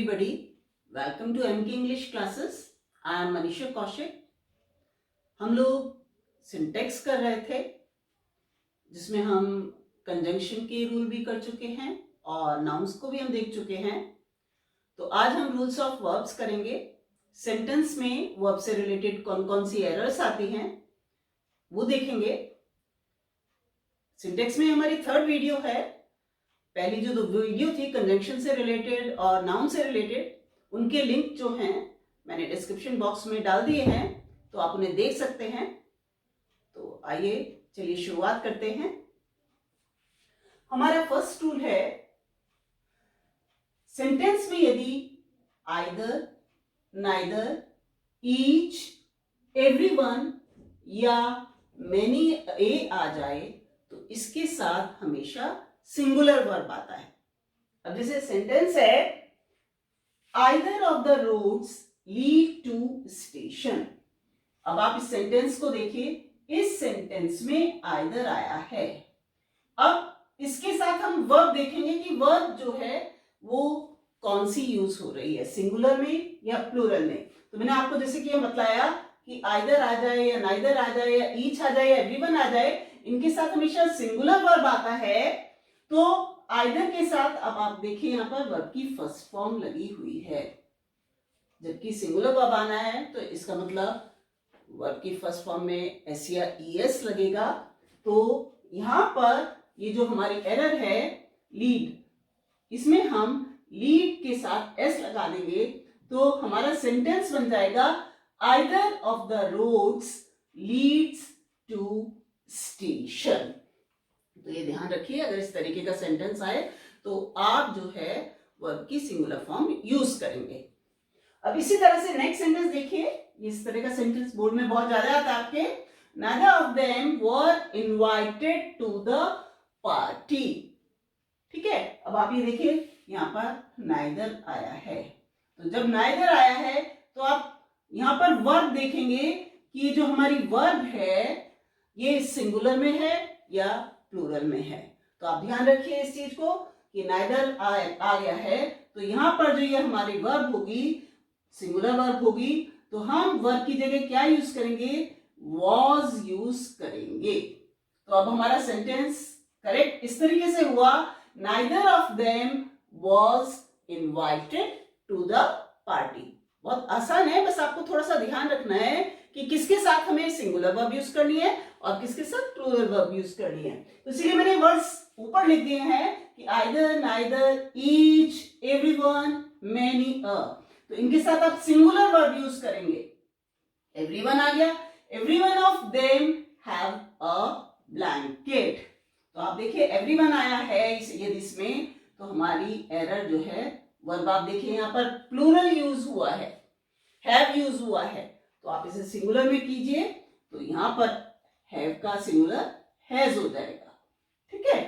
everybody, welcome to MK English classes. I am Manisha Kaushik. हम लोग syntax कर रहे थे जिसमें हम कंजंक्शन के रूल भी कर चुके हैं और नाउन्स को भी हम देख चुके हैं. तो आज हम रूल्स ऑफ वर्ब्स करेंगे. सेंटेंस में वर्ब से रिलेटेड कौन कौन सी एरर्स आती हैं वो देखेंगे. सिंटेक्स में हमारी थर्ड वीडियो है. पहली जो 2 वीडियो थी कंजंक्शन से रिलेटेड और नाउन से रिलेटेड, उनके लिंक जो हैं मैंने डिस्क्रिप्शन बॉक्स में डाल दिए हैं, तो आप उन्हें देख सकते हैं. तो आइए चलिए शुरुआत करते हैं. हमारा फर्स्ट रूल है, सेंटेंस में यदि आइदर, नाइदर, ईच, एवरीवन या मेनी ए आ जाए तो इसके साथ हमेशा सिंगुलर वर्ब आता है. अब जैसे सेंटेंस है, either of the roads lead to station. अब आप इस सेंटेंस को देखिए. इस सेंटेंस में आइदर आया है. अब इसके साथ हम वर्ब देखेंगे कि वर्ब जो है वो कौन सी यूज हो रही है, सिंगुलर में या प्लूरल में. तो मैंने आपको जैसे कि बताया कि आइदर आ जाए या नाइदर आ जाए या ईच आ जाए या एवरीवन आ जाए, इनके साथ हमेशा सिंगुलर वर्ब आता है. तो आइदर के साथ अब आप देखिए यहां पर वर्ब की फर्स्ट फॉर्म लगी हुई है, जबकि सिंगुलर वर्ब आना है तो इसका मतलब वर्ब की फर्स्ट फॉर्म में एस या ईएस लगेगा. तो यहां पर ये जो हमारी एरर है लीड, इसमें हम लीड के साथ एस लगा देंगे तो हमारा सेंटेंस बन जाएगा either of the roads leads to station. तो ये ध्यान रखिए, अगर इस तरीके का सेंटेंस आए तो आप जो है वर्ब की सिंगुलर फॉर्म यूज करेंगे. अब इसी तरह से नेक्स्ट सेंटेंस देखिए. इस तरह का सेंटेंस बोर्ड में बहुत ज्यादा आता है आपके. neither of them were invited to the party. ठीक है. अब आप ये देखिए यहाँ पर neither आया है. तो जब neither आया है तो आप यहाँ पर वर्ब देखेंगे कि ये जो हमारी वर्ब है ये सिंगुलर में है या प्लूरल में है. तो आप ध्यान रखिए इस चीज को कि neither आ गया है तो यहाँ पर जो ये हमारी वर्ब होगी सिंगुलर वर्ब होगी, तो हम वर्ब की जगह क्या यूज करेंगे, was यूज करेंगे. तो अब हमारा सेंटेंस करेक्ट इस तरीके से हुआ, neither of them was invited to the party. बहुत आसान है, बस आपको थोड़ा सा ध्यान रखना है कि किसके साथ हमें सिंगुलर वर्ब यूज करनी है और किसके साथ प्लूरल वर्ब यूज करनी है. तो इसीलिए मैंने वर्ड्स ऊपर लिख दिए हैं कि either, neither, each, everyone, many, a. तो इनके साथ आप सिंगुलर वर्ब यूज करेंगे. एवरीवन आ गया, everyone of them have a blanket. तो आप देखिए एवरीवन आया है यदि इसमें, तो हमारी एरर जो है वर्ब आप देखिए यहाँ पर प्लूरल यूज हुआ है, हैव यूज हुआ है. तो आप इसे सिंगुलर में कीजिए तो यहाँ पर हैव का सिंगुलर हैज हो जाएगा. ठीक है.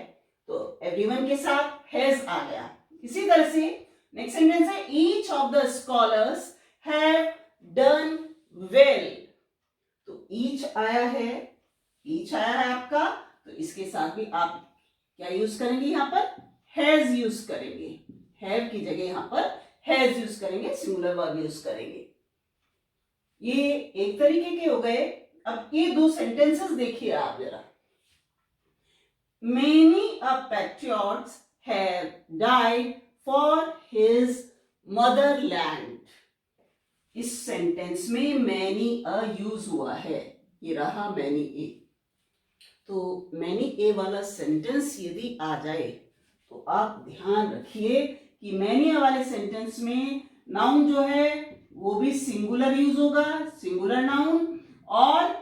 तो एवरीवन के साथ हैज आ गया. इसी तरह से नेक्स्ट सेंटेंस है, each of the scholars have done well. तो ईच आया है, ईच आया है आपका, तो इसके साथ भी आप क्या यूज करेंगे, यहाँ पर हैज यूज करेंगे. हैव की जगह यहाँ पर हैज यूज करेंगे, सिंगुलर वर्ब यूज करेंगे. ये एक तरीके के हो गए. अब ये 2 सेंटेंसेस देखिए आप जरा. Many a patriots have died for his motherland. इस सेंटेंस में many a यूज हुआ है. ये रहा many a. तो many a वाला सेंटेंस यदि आ जाए तो आप ध्यान रखिए कि many a वाले सेंटेंस में नाउन जो है वो भी सिंगुलर यूज होगा, सिंगुलर नाउन, और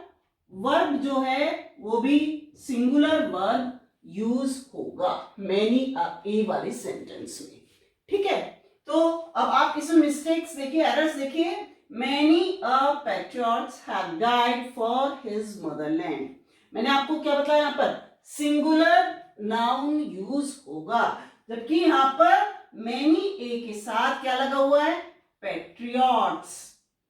वर्ब जो है वो भी सिंगुलर वर्ब यूज होगा मैनी ए वाले सेंटेंस में. ठीक है. तो अब आप इसमें मिस्टेक्स देखिए, एरर्स देखिए. Many a patriots have died for his Motherland. मैंने आपको क्या बताया, यहाँ पर सिंगुलर नाउन यूज होगा, जबकि यहाँ पर मैनी ए के साथ क्या लगा हुआ है, पैट्रियट्स,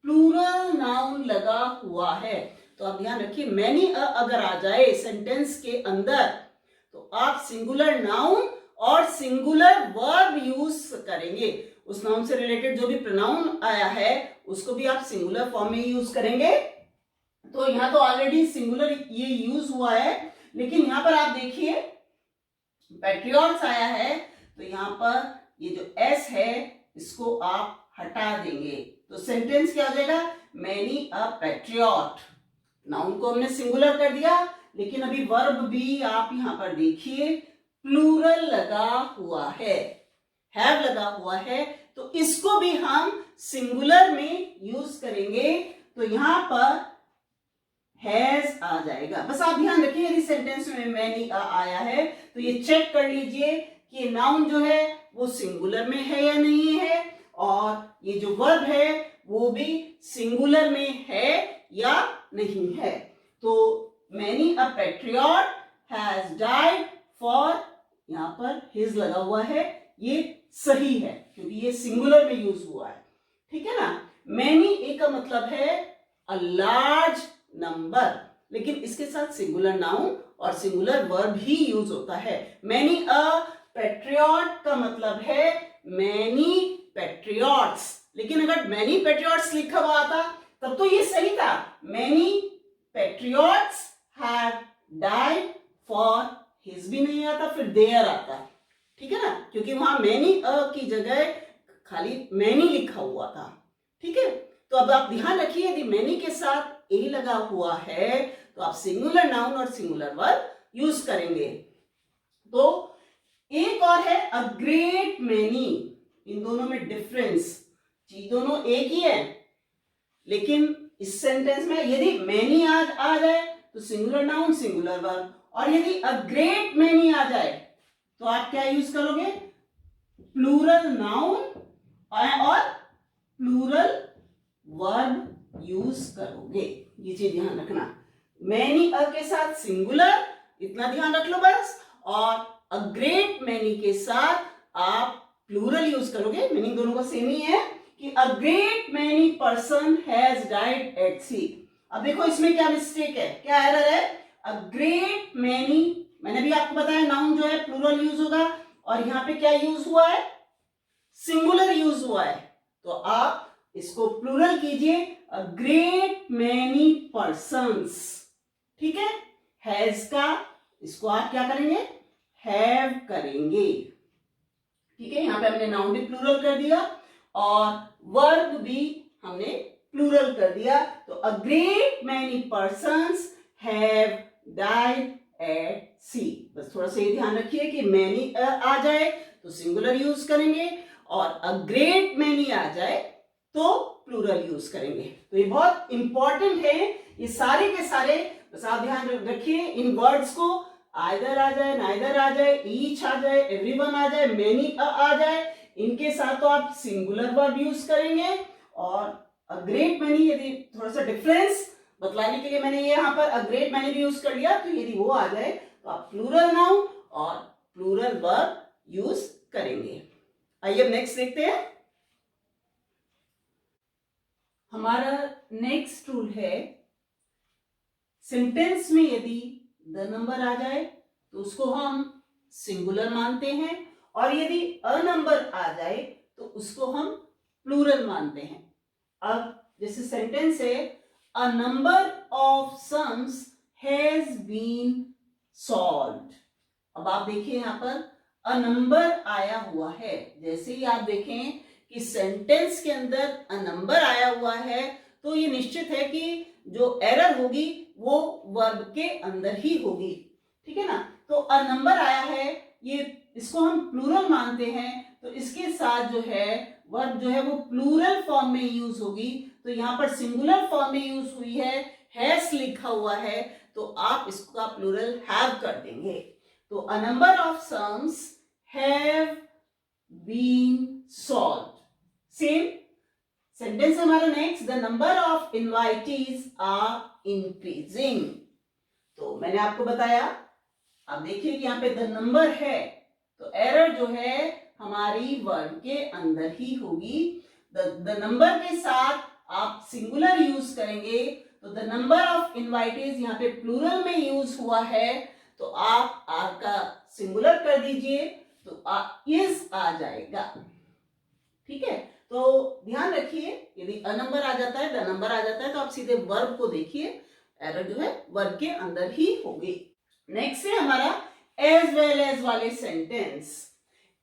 प्लूरल नाउन लगा हुआ है. तो आप ध्यान रखिए मैनी अगर आ जाए सेंटेंस के अंदर तो आप सिंगुलर नाउन और सिंगुलर वर्ब यूज करेंगे. उस नाउन से रिलेटेड जो भी प्रोनाउन आया है उसको भी आप सिंगुलर फॉर्म में यूज करेंगे। तो यहाँ तो ऑलरेडी सिंगुलर ये यूज हुआ है, लेकिन यहाँ पर आप देखिए पैट्रियट्स आया है, तो यहाँ पर ये जो एस है इसको आप हटा देंगे, तो सेंटेंस क्या हो जाएगा, मैनी अ पैट्रियट। नाउन को हमने सिंगुलर कर दिया, लेकिन अभी वर्ब भी आप यहाँ पर देखिए प्लूरल लगा हुआ है, हैव लगा हुआ है, तो इसको भी हम सिंगुलर में यूज करेंगे। तो यहां पर हैज आ जाएगा। बस आप ध्यान रखिए यदि सेंटेंस में मैनी आया है तो ये चेक कर लीजिए कि नाउन जो है वो सिंगुलर में है या नहीं है, और ये जो वर्ब है वो भी सिंगुलर में है या नहीं है। तो many a patriot has died for, यहां पर हिज लगा हुआ है, ये सही है क्योंकि ये सिंगुलर में यूज हुआ है, ठीक है ना। मैनी ए का मतलब है अ लार्ज नंबर, लेकिन इसके साथ सिंगुलर नाउन और सिंगुलर वर्ब ही यूज होता है। मैनी अ पैट्रियट का मतलब है मैनी पैट्रियट्स, लेकिन अगर मैनी पैट्रियट्स लिखा हुआ था तब तो ये सही था, many patriots have died for his भी नहीं आता, फिर देयर आता, ठीक है ना, क्योंकि वहां मैनी अ की जगह खाली मैनी लिखा हुआ था, ठीक है। तो अब आप ध्यान रखिए यदि मैनी के साथ ए लगा हुआ है तो आप सिंगुलर नाउन और सिंगुलर वर्ब यूज करेंगे। तो एक और है अ ग्रेट मैनी, इन दोनों में डिफरेंस, चीज दोनों एक ही है, लेकिन इस सेंटेंस में यदि मैनी आ जाए तो सिंगुलर नाउन सिंगुलर वर्ब, और यदि अ ग्रेट मैनी आ जाए तो आप क्या यूज करोगे, प्लूरल नाउन और प्लूरल वर्ब यूज करोगे। ये चीज ध्यान रखना, मैनी अ के साथ सिंगुलर, इतना ध्यान रख लो बस, और अ ग्रेट मैनी के साथ आप प्लूरल यूज करोगे। मीनिंग दोनों का सेम ही है कि a great many person has died at sea. अब देखो इसमें क्या मिस्टेक है, क्या एरर है, अ ग्रेट मैनी, मैंने भी आपको बताया नाउन जो है प्लूरल यूज होगा, और यहां पे क्या यूज हुआ है, सिंगुलर यूज हुआ है, तो आप इसको प्लूरल कीजिए, अ ग्रेट मैनी पर्सन्स, ठीक है। हैज का इसको आप क्या करेंगे, हैव करेंगे, ठीक है। यहां पे हमने नाउन भी प्लूरल कर दिया और वर्ब भी हमने प्लूरल कर दिया। तो a great many persons have died at sea. बस थोड़ा सा ये ध्यान रखिए कि मैनी आ जाए तो सिंगुलर यूज करेंगे, और अ ग्रेट मैनी आ जाए तो प्लूरल यूज करेंगे। तो ये बहुत इंपॉर्टेंट है, ये सारे के सारे, बस आप ध्यान रखिए इन वर्ड्स को, आइदर आ जाए, नाइदर आ जाए, ईच आ जाए, एवरीवन आ जाए, मैनी आ जाए, इनके साथ तो आप सिंगुलर वर्ब यूज करेंगे, और अ ग्रेट मैनी, यदि थोड़ा सा डिफरेंस बतलाने के लिए मैंने ये यहाँ पर अ ग्रेट मैनी भी यूज कर लिया, तो यदि वो आ जाए तो आप प्लूरल नाउन और प्लूरल वर्ब यूज करेंगे। आइए अब नेक्स्ट देखते हैं। हमारा नेक्स्ट रूल है, सेंटेंस में यदि द नंबर आ जाए तो उसको हम सिंगुलर मानते हैं, और यदि अ नंबर आ जाए तो उसको हम प्लूरल मानते हैं। अब जैसे सेंटेंस है, a number of sums has been solved. अब आप देखिए यहां पर अ नंबर आया हुआ है, जैसे ही आप देखें कि सेंटेंस के अंदर अ नंबर आया हुआ है तो ये निश्चित है कि जो एरर होगी वो वर्ब के अंदर ही होगी, ठीक है ना। तो अ नंबर आया है, ये इसको हम प्लूरल मानते हैं, तो इसके साथ जो है वर्ब जो है वो प्लूरल फॉर्म में यूज होगी। तो यहाँ पर सिंगुलर फॉर्म में यूज हुई है, हैज लिखा हुआ है, तो आप इसका प्लूरल हैव कर देंगे। तो a number of sums have been solved. Same sentence हमारा next, the number of invitees are increasing. तो मैंने आपको बताया, आप देखिए कि यहाँ पे द नंबर है, तो एरर जो है हमारी वर्ब के अंदर ही होगी। द नंबर के साथ आप सिंगुलर यूज करेंगे, तो द नंबर ऑफ इनवाइटीज यहाँ पे प्लूरल में यूज हुआ है, तो आप आर का सिंगुलर कर दीजिए, तो इज आ जाएगा, ठीक है, तो ध्यान रखिए यदि अ नंबर आ जाता है, द नंबर आ जाता है तो आप सीधे वर्ब को देखिए, एरर जो है वर्ब के अंदर ही होगी। नेक्स्ट है हमारा एज वेल एज वाले सेंटेंस।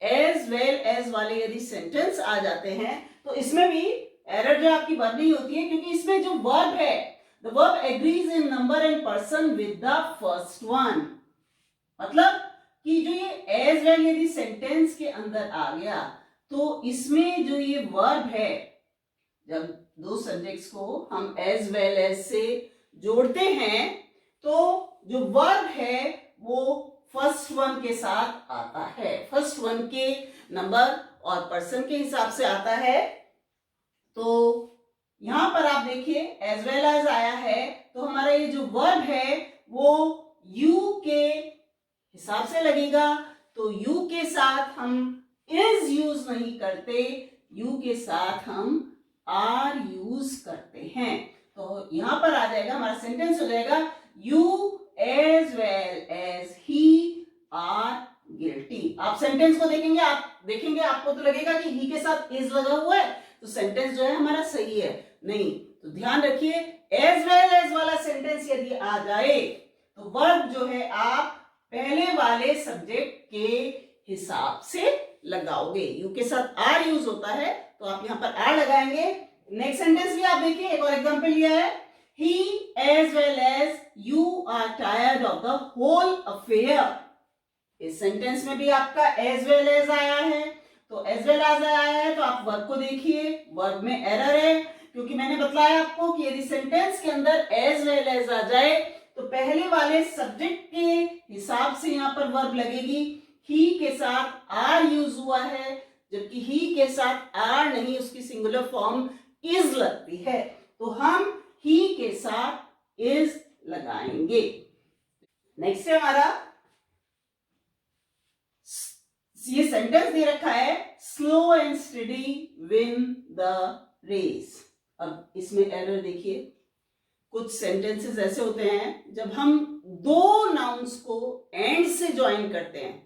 एज वेल एज वाले यदि सेंटेंस आ जाते हैं तो इसमें भी एरर जो आपकी वर्ब नहीं होती है, क्योंकि इसमें जो वर्ब है, the verb agrees in number and person with the first one. मतलब कि जो ये एज वेल यदि सेंटेंस के अंदर आ गया तो इसमें जो ये वर्ब है, जब दो सब्जेक्ट्स को हम एज वेल एज से जोड़ते हैं तो जो वर्ब है वो फर्स्ट वन के साथ आता है, फर्स्ट वन के नंबर और पर्सन के हिसाब से आता है। तो यहां पर आप देखिए एज वेल एज आया है तो हमारा ये जो वर्ब है वो यू के हिसाब से लगेगा। तो यू के साथ हम इज यूज नहीं करते, यू के साथ हम आर यूज करते हैं। तो यहां पर आ जाएगा हमारा सेंटेंस हो जाएगा you as well as he are guilty. आप सेंटेंस को देखेंगे, आपको तो लगेगा कि ही के साथ इज लगा हुआ है तो सेंटेंस जो है हमारा सही है, नहीं। तो ध्यान रखिए एज वेल एज वाला सेंटेंस यदि आ जाए तो वर्ब जो है आप पहले वाले सब्जेक्ट के हिसाब से लगाओगे। यू के साथ आर यूज होता है तो आप यहां पर आर लगाएंगे। नेक्स्ट सेंटेंस भी आप देखिए, एक और एग्जांपल लिया है, he as well as you are tired of the whole affair. इस सेंटेंस में भी आपका एज वेल एज आया है, तो एज वेल एज आया है तो आप वर्ब को देखिए, वर्ब में एरर है, क्योंकि मैंने बताया आपको कि यदि सेंटेंस के अंदर एज वेल एज आ जाए तो पहले वाले सब्जेक्ट के हिसाब से यहां पर वर्ब लगेगी। ही के साथ आर यूज हुआ है, जबकि ही के साथ आर नहीं, उसकी सिंगुलर फॉर्म इज लगती है, तो हम ही के साथ इज लगाएंगे। नेक्स्ट है हमारा, ये सेंटेंस दे रखा है slow and steady win the race. अब इसमें एरर देखिए, कुछ सेंटेंसेस ऐसे होते हैं जब हम दो नाउन्स को एंड से ज्वाइन करते हैं,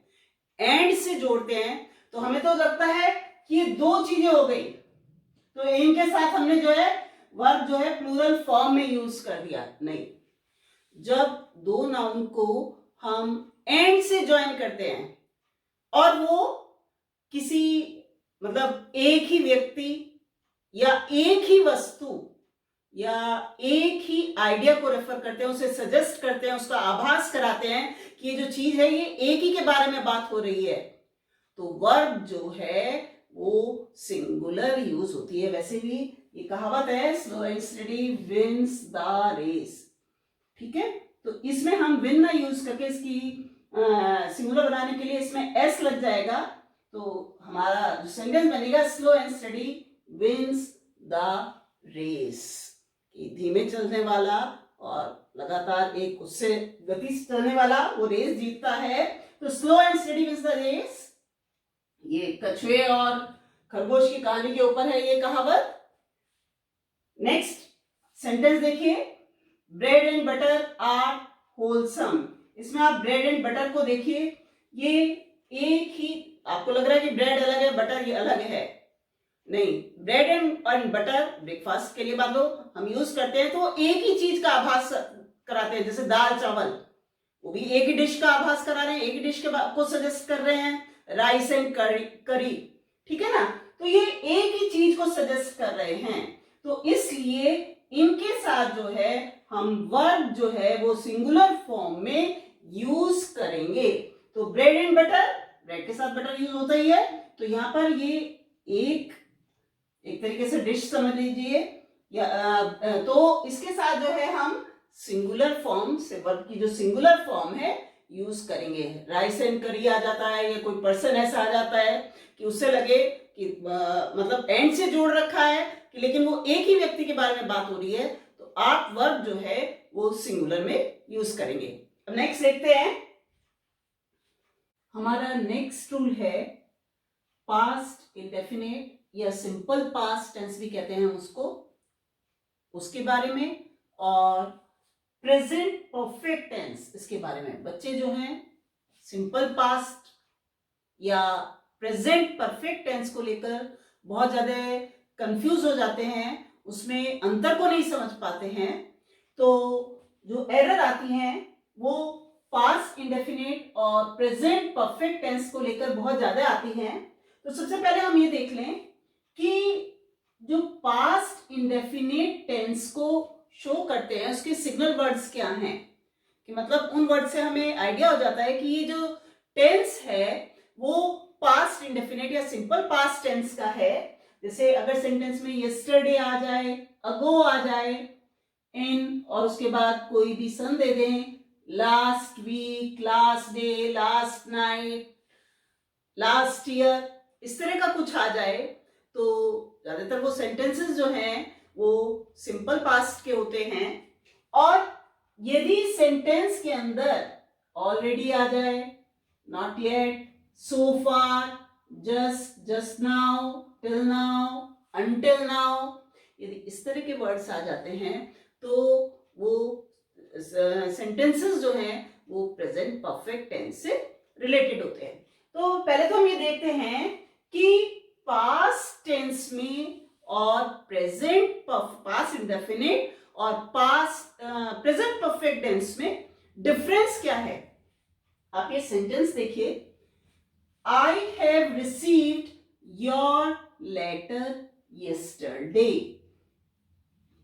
एंड से जोड़ते हैं, तो हमें तो लगता है कि ये दो चीजें हो गई, तो इनके साथ हमने जो है वर्ब जो है प्लूरल फॉर्म में यूज कर दिया। नहीं, जब दो नाउन को हम एंड से ज्वाइन करते हैं और वो किसी मतलब एक ही व्यक्ति या एक ही वस्तु या एक ही आइडिया को रेफर करते हैं, उसे सजेस्ट करते हैं, उसका आभास कराते हैं कि ये जो चीज है ये एक ही के बारे में बात हो रही है, तो वर्ब जो है वो सिंगुलर यूज होती है। वैसे भी ये कहावत है slow and steady wins the race, ठीक है। तो इसमें हम विन ना यूज करके इसकी सिंगुलर बनाने के लिए इसमें एस लग जाएगा, तो हमारा जो सेंटेंस बनेगा slow and steady wins the race, धीमे चलने वाला और लगातार एक उससे गति से चलने वाला वो रेस जीतता है। तो slow and steady wins the race, ये कछुए और खरगोश की कहानी के ऊपर है ये कहावत। नेक्स्ट सेंटेंस देखिए, bread and butter are wholesome. इसमें आप ब्रेड एंड बटर को देखिए, ये एक ही, आपको लग रहा है कि ब्रेड अलग है बटर ये अलग है, नहीं, ब्रेड एंड बटर ब्रेकफास्ट के लिए मान लो हम यूज करते हैं तो एक ही चीज का आभास कराते हैं, जैसे दाल चावल, वो भी एक ही डिश का आभास करा रहे हैं, एक ही डिश को सजेस्ट कर रहे हैं, राइस एंड करी, ठीक है ना, तो ये एक ही चीज को सजेस्ट कर रहे हैं, तो इसलिए इनके साथ जो है हम वर्ब जो है वो सिंगुलर फॉर्म में यूज करेंगे। तो ब्रेड एंड बटर, ब्रेड के साथ बटर यूज होता ही है, तो यहां पर ये एक तरीके से डिश समझ लीजिए, या तो इसके साथ जो है हम सिंगुलर फॉर्म से वर्ब की जो सिंगुलर फॉर्म है यूज करेंगे। राइस एंड करी आ जाता है, या कोई पर्सन ऐसा आ जाता है कि उससे लगे कि मतलब एंड से जोड़ रखा है कि लेकिन वो एक ही व्यक्ति के बारे में बात हो रही है, तो आप वर्ब जो है वो सिंगुलर में यूज करेंगे। अब नेक्स्ट देखते हैं, हमारा नेक्स्ट रूल है पास्ट इंडेफिनिट या सिंपल पास्ट टेंस भी कहते हैं उसको, उसके बारे में, और प्रेजेंट परफेक्ट टेंस इसके बारे में। बच्चे जो हैं सिंपल पास्ट या प्रेजेंट परफेक्ट टेंस को लेकर बहुत ज्यादा कंफ्यूज हो जाते हैं, उसमें अंतर को नहीं समझ पाते हैं, तो जो एरर आती हैं वो पास्ट इंडेफिनिट और प्रेजेंट परफेक्ट टेंस को लेकर बहुत ज्यादा आती हैं। तो सबसे पहले हम ये देख लें कि जो पास्ट इंडेफिनिट टेंस को शो करते हैं उसके सिग्नल वर्ड्स क्या हैं, कि मतलब उन वर्ड से हमें आइडिया हो जाता है कि ये जो टेंस है वो पास्ट इंडेफिनिट या सिंपल पास्ट टेंस का है। जैसे अगर सेंटेंस में यस्टरडे आ जाए, अगो आ जाए, इन और उसके बाद कोई भी सन दे दें, last week, last day, last night, last year, इस तरह का कुछ आ जाए तो ज्यादातर वो सेंटेंसेस जो हैं वो सिंपल पास्ट के होते हैं। और यदि सेंटेंस के अंदर ऑलरेडी आ जाए, not yet, so far, just, just now, till now, until now, यदि इस तरह के वर्ड्स आ जाते हैं तो वो सेंटेंसेस जो हैं वो प्रेजेंट परफेक्ट टेंस से रिलेटेड होते हैं। तो पहले तो हम ये देखते हैं कि पास्ट टेंस में और प्रेजेंट पास्ट इंडेफिनिट और पास्ट प्रेजेंट परफेक्ट टेंस में डिफरेंस क्या है। आप ये सेंटेंस देखिए, I have received your letter yesterday.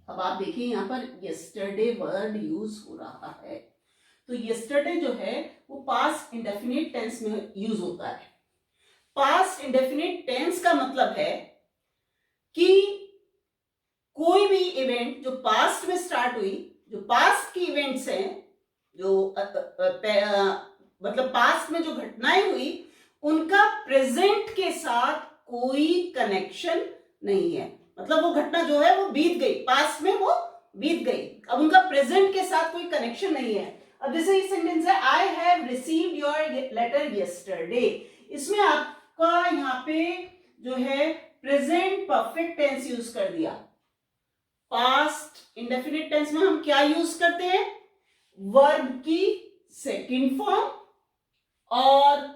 अब आप देखिए यहां पर यस्टरडे वर्ड यूज हो रहा है, तो यस्टरडे जो है वो पास्ट इंडेफिनिट टेंस में यूज होता है। पास्ट इंडेफिनिट टेंस का मतलब है कि कोई भी इवेंट जो पास्ट में स्टार्ट हुई, जो पास्ट की इवेंट्स हैं, जो मतलब पास्ट में जो घटनाएं हुई, उनका प्रेजेंट के साथ कोई कनेक्शन नहीं है। मतलब वो घटना जो है वो बीत गई, पास्ट में वो बीत गई, अब उनका प्रेजेंट के साथ कोई कनेक्शन नहीं है। अब जैसे ये सेंटेंस है, I have received your letter yesterday, इसमें आपका यहाँ पे जो है प्रेजेंट परफेक्ट टेंस यूज कर दिया। पास्ट इंडेफिनिट टेंस में हम क्या यूज करते हैं, वर्ब की सेकंड फॉर्म, और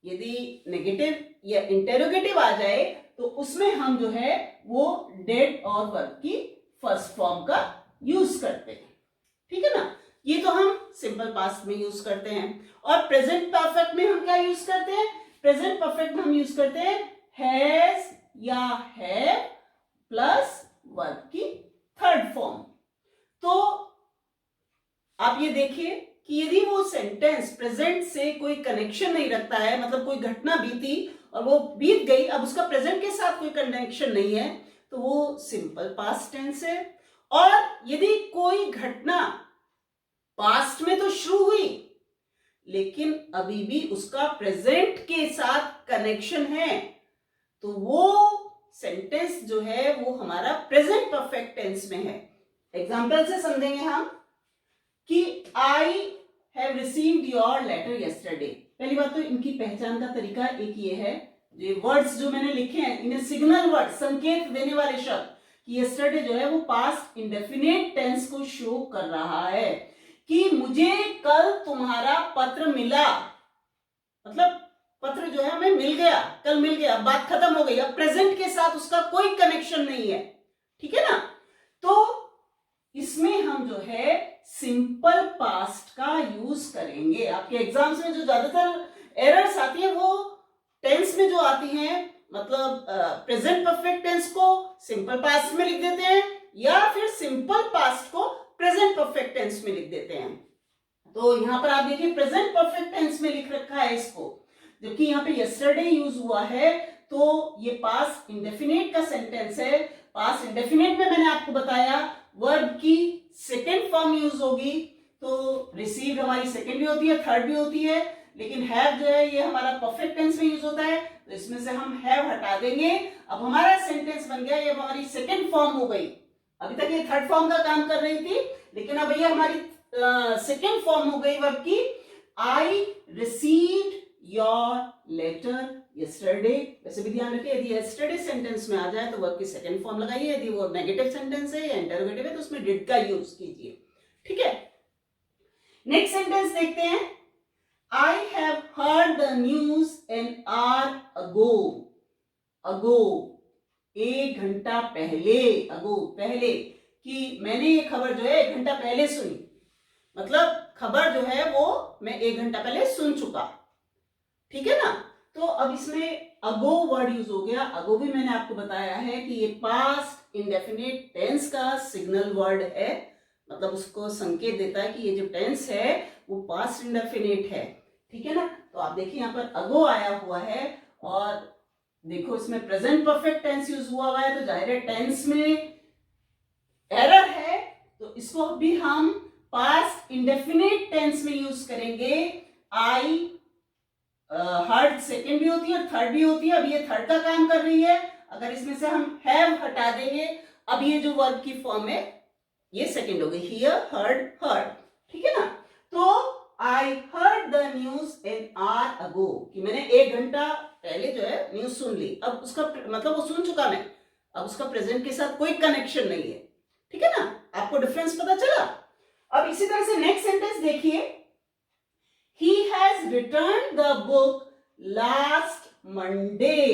यदि नेगेटिव या इंटेरोगेटिव आ जाए तो उसमें हम जो है वो डेड और वर्ब की फर्स्ट फॉर्म का यूज करते हैं। ठीक है ना, ये तो हम सिंपल पास्ट में यूज करते हैं। और प्रेजेंट परफेक्ट में हम क्या यूज करते हैं, प्रेजेंट परफेक्ट में हम यूज करते हैं हैज या हैव प्लस वर्ब की थर्ड फॉर्म। तो आप ये देखिए कि यदि वो सेंटेंस प्रेजेंट से कोई कनेक्शन नहीं रखता है, मतलब कोई घटना बीती और वो बीत गई, अब उसका प्रेजेंट के साथ कोई कनेक्शन नहीं है, तो वो सिंपल पास्ट टेंस है। और यदि कोई घटना पास्ट में तो शुरू हुई लेकिन अभी भी उसका प्रेजेंट के साथ कनेक्शन है, तो वो सेंटेंस जो है वो हमारा प्रेजेंट परफेक्ट टेंस में है। एग्जाम्पल से समझेंगे हम कि I have received your letter yesterday. पहली बात तो इनकी पहचान का तरीका एक ये है, ये वर्ड्स जो मैंने लिखे हैं इन्हें सिग्नल वर्ड, संकेत देने वाले शब्द, कि यस्टरडे जो है वो पास्ट इंडेफिनिट टेंस को शो कर रहा है कि मुझे कल तुम्हारा पत्र मिला, मतलब पत्र जो है हमें मिल गया, कल मिल गया, बात खत्म हो गई, अब प्रेजेंट के साथ उसका कोई कनेक्शन नहीं है। ठीक है ना, तो इसमें हम जो है सिंपल पास्ट का यूज करेंगे। आपके एग्जाम्स में जो ज्यादातर एरर्स आती है वो टेंस में जो आती हैं, मतलब प्रेजेंट परफेक्ट टेंस को सिंपल पास्ट में लिख देते हैं या फिर सिंपल पास्ट को प्रेजेंट परफेक्ट टेंस में लिख देते हैं। तो यहां पर आप देखिए प्रेजेंट परफेक्ट टेंस में लिख रखा है इसको, जबकि यहाँ पे यस्टरडे यूज हुआ है, तो ये पास्ट इंडेफिनिट का सेंटेंस है। पास्ट इंडेफिनिट में मैंने आपको बताया वर्ब की सेकेंड फॉर्म यूज होगी, तो रिसीव्ड हमारी सेकेंड भी होती है, थर्ड भी होती है, लेकिन हैव जो है ये हमारा परफेक्ट टेंस में यूज होता है, तो इसमें से हम हैव हटा देंगे। अब हमारा सेंटेंस बन गया, ये हमारी सेकेंड फॉर्म हो गई। अभी तक ये थर्ड फॉर्म का काम कर रही थी, लेकिन अब ये हमारी सेकेंड फॉर्म हो गई वर्ब की। I received your letter yesterday. वैसे भी ध्यान रखिए, यदि यस्टरडे सेंटेंस में आ जाए तो वर्ब की सेकंड फॉर्म लगाइए, यदि वो नेगेटिव सेंटेंस है या इंटरोगेटिव है तो उसमें डिड का यूज कीजिए। ठीक है, नेक्स्ट सेंटेंस देखते हैं। I have heard the news an hour ago. 1 घंटा पहले, अगो पहले, कि मैंने ये खबर जो है 1 घंटा पहले सुनी, मतलब खबर जो है वो मैं 1 घंटा पहले सुन चुका, ठीक है ना। तो अब इसमें अगो वर्ड यूज हो गया। अगो भी मैंने आपको बताया है कि ये पास्ट इंडेफिनिट टेंस का सिग्नल वर्ड है, मतलब उसको संकेत देता है कि ये जो टेंस है वो पास्ट इंडेफिनिट है, ठीक है ना। तो आप देखिए यहाँ पर अगो आया हुआ है और देखो इसमें प्रेजेंट परफेक्ट टेंस यूज हुआ है, तो जाहिर है टेंस में एरर है, तो इसको भी हम पास्ट इंडेफिनिट टेंस में यूज करेंगे। आई हर्ड सेकंड भी होती है और थर्ड भी होती है। अब ये थर्ड का काम कर रही है, अगर इसमें से हम हैव हटा देंगे, अब ये जो वर्ब की फॉर्म है ये सेकंड हो गई, हियर हर्ड हर्ड, ठीक है ना। तो I heard the news an hour ago, कि मैंने 1 घंटा पहले जो है न्यूज सुन ली। अब उसका मतलब वो सुन चुका मैं, अब उसका प्रेजेंट के साथ कोई कनेक्शन नहीं है, ठीक है ना। आपको डिफरेंस पता चला। अब इसी तरह से नेक्स्ट सेंटेंस देखिए, he has returned the book last Monday,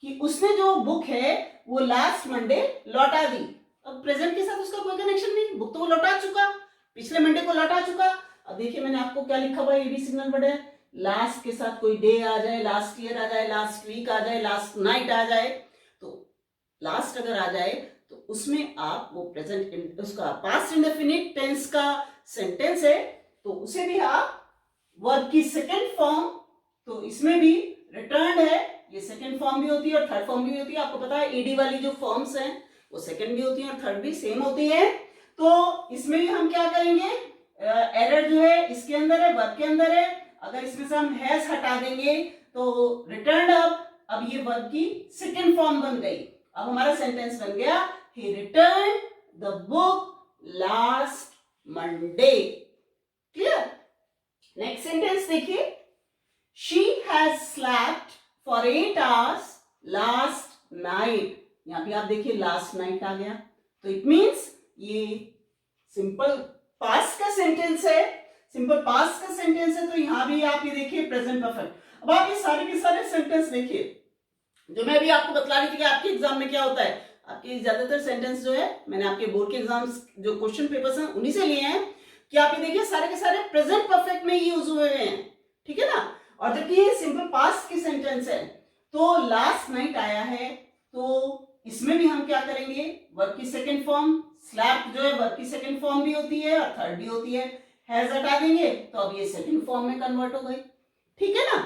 कि उसने जो बुक है वो लास्ट मंडे लौटा दी। अब प्रेजेंट के साथ उसका कोई कनेक्शन नहीं, बुक तो वो लौटा चुका, पिछले मंडे को लौटा चुका। अब देखिए मैंने आपको क्या लिखा हुआ है, ये भी सिग्नल वर्ड है। लास्ट के साथ कोई डे आ जाए, लास्ट ईयर आ जाए, लास्ट वीक आ जाए, लास्ट नाइट आ जाए, तो लास्ट अगर आ जाए तो उसमें आप वो प्रेजेंट उसका पास्ट इंडेफिनिट टेंस का सेंटेंस है, तो उसे भी आप वर्ब की सेकेंड फॉर्म, तो इसमें भी रिटर्न है, ये सेकेंड फॉर्म भी होती है और थर्ड फॉर्म भी होती है। आपको पता है ईडी वाली जो फॉर्म्स हैं वो सेकेंड भी होती है और थर्ड भी सेम होती है। तो इसमें भी हम क्या करेंगे, एरर जो है इसके अंदर है, वर्ब के अंदर है, अगर इसमें से हम हैज हटा देंगे तो रिटर्न अब ये वर्ब की सेकेंड फॉर्म बन गई। अब हमारा सेंटेंस बन गया, he return the book last Monday. Clear. Next sentence देखिए, she has slapped for 8 hours last night. यहां भी आप देखिए लास्ट नाइट आ गया, तो इट मीन्स ये सिंपल पास्ट का सेंटेंस है, सिंपल पास्ट का सेंटेंस है, तो यहां भी आप ये देखिए प्रेजेंट परफेक्ट। अब आप ये सारे के सारे सेंटेंस देखिए, जो मैं भी आपको बतला रही थी कि आपके एग्जाम में क्या होता है, आपके ज्यादातर सेंटेंस जो है मैंने आपके बोर्ड के एग्जाम्स जो क्वेश्चन पेपर्स हैं उन्हीं से लिए हैं, कि आप ये देखिए सारे के सारे प्रेजेंट परफेक्ट में यूज हुए हैं, ठीक है ना। और जबकि ये सिंपल पास्ट की सेंटेंस है, तो लास्ट नाइट आया है, तो इसमें भी हम क्या करेंगे, वर्ब की सेकंड फॉर्म, स्लैप जो है वर्ब की सेकंड फॉर्म भी होती है और थर्ड भी होती है, हैज हटा देंगे तो अब ये सेकंड फॉर्म में कन्वर्ट हो गई, ठीक है ना।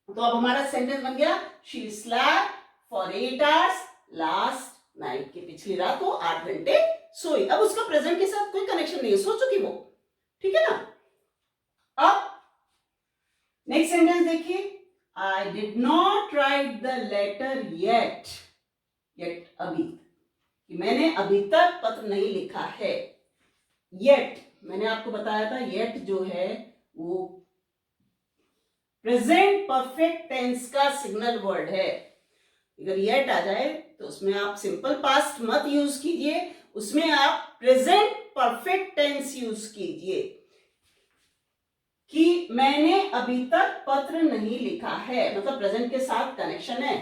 तो अब हमारा सेंटेंस बन गया, she slept for 8 hours last night, की पिछली रात वो 8 घंटे सोई। अब उसका प्रेजेंट के साथ कोई कनेक्शन नहीं है, सो चुकी वो, ठीक है ना। अब नेक्स्ट सेंटेंस देखिए, I did not write the letter yet, yet अभी, कि मैंने अभी तक पत्र नहीं लिखा है। येट मैंने आपको बताया था, येट जो है वो प्रेजेंट परफेक्ट टेंस का सिग्नल वर्ड है। अगर येट आ जाए तो उसमें आप सिंपल पास्ट मत यूज कीजिए, उसमें आप प्रेजेंट परफेक्ट टेंस यूज कीजिए, कि मैंने अभी तक पत्र नहीं लिखा है, मतलब प्रेजेंट के साथ कनेक्शन है,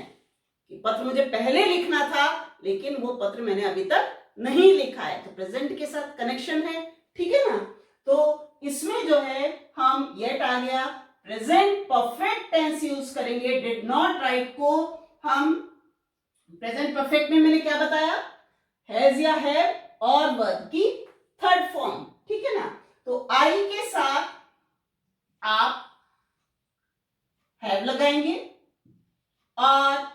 कि पत्र मुझे पहले लिखना था लेकिन वो पत्र मैंने अभी तक नहीं लिखा है, तो प्रेजेंट के साथ कनेक्शन है, ठीक है ना। तो इसमें जो है हम येट आ गया, प्रेजेंट परफेक्ट टेंस यूज करेंगे, डिड नॉट राइट को हम प्रेजेंट परफेक्ट में मैंने क्या बताया, हैज या हैव और वर्ब की थर्ड फॉर्म, ठीक है ना। तो आई के साथ आप हैव लगाएंगे और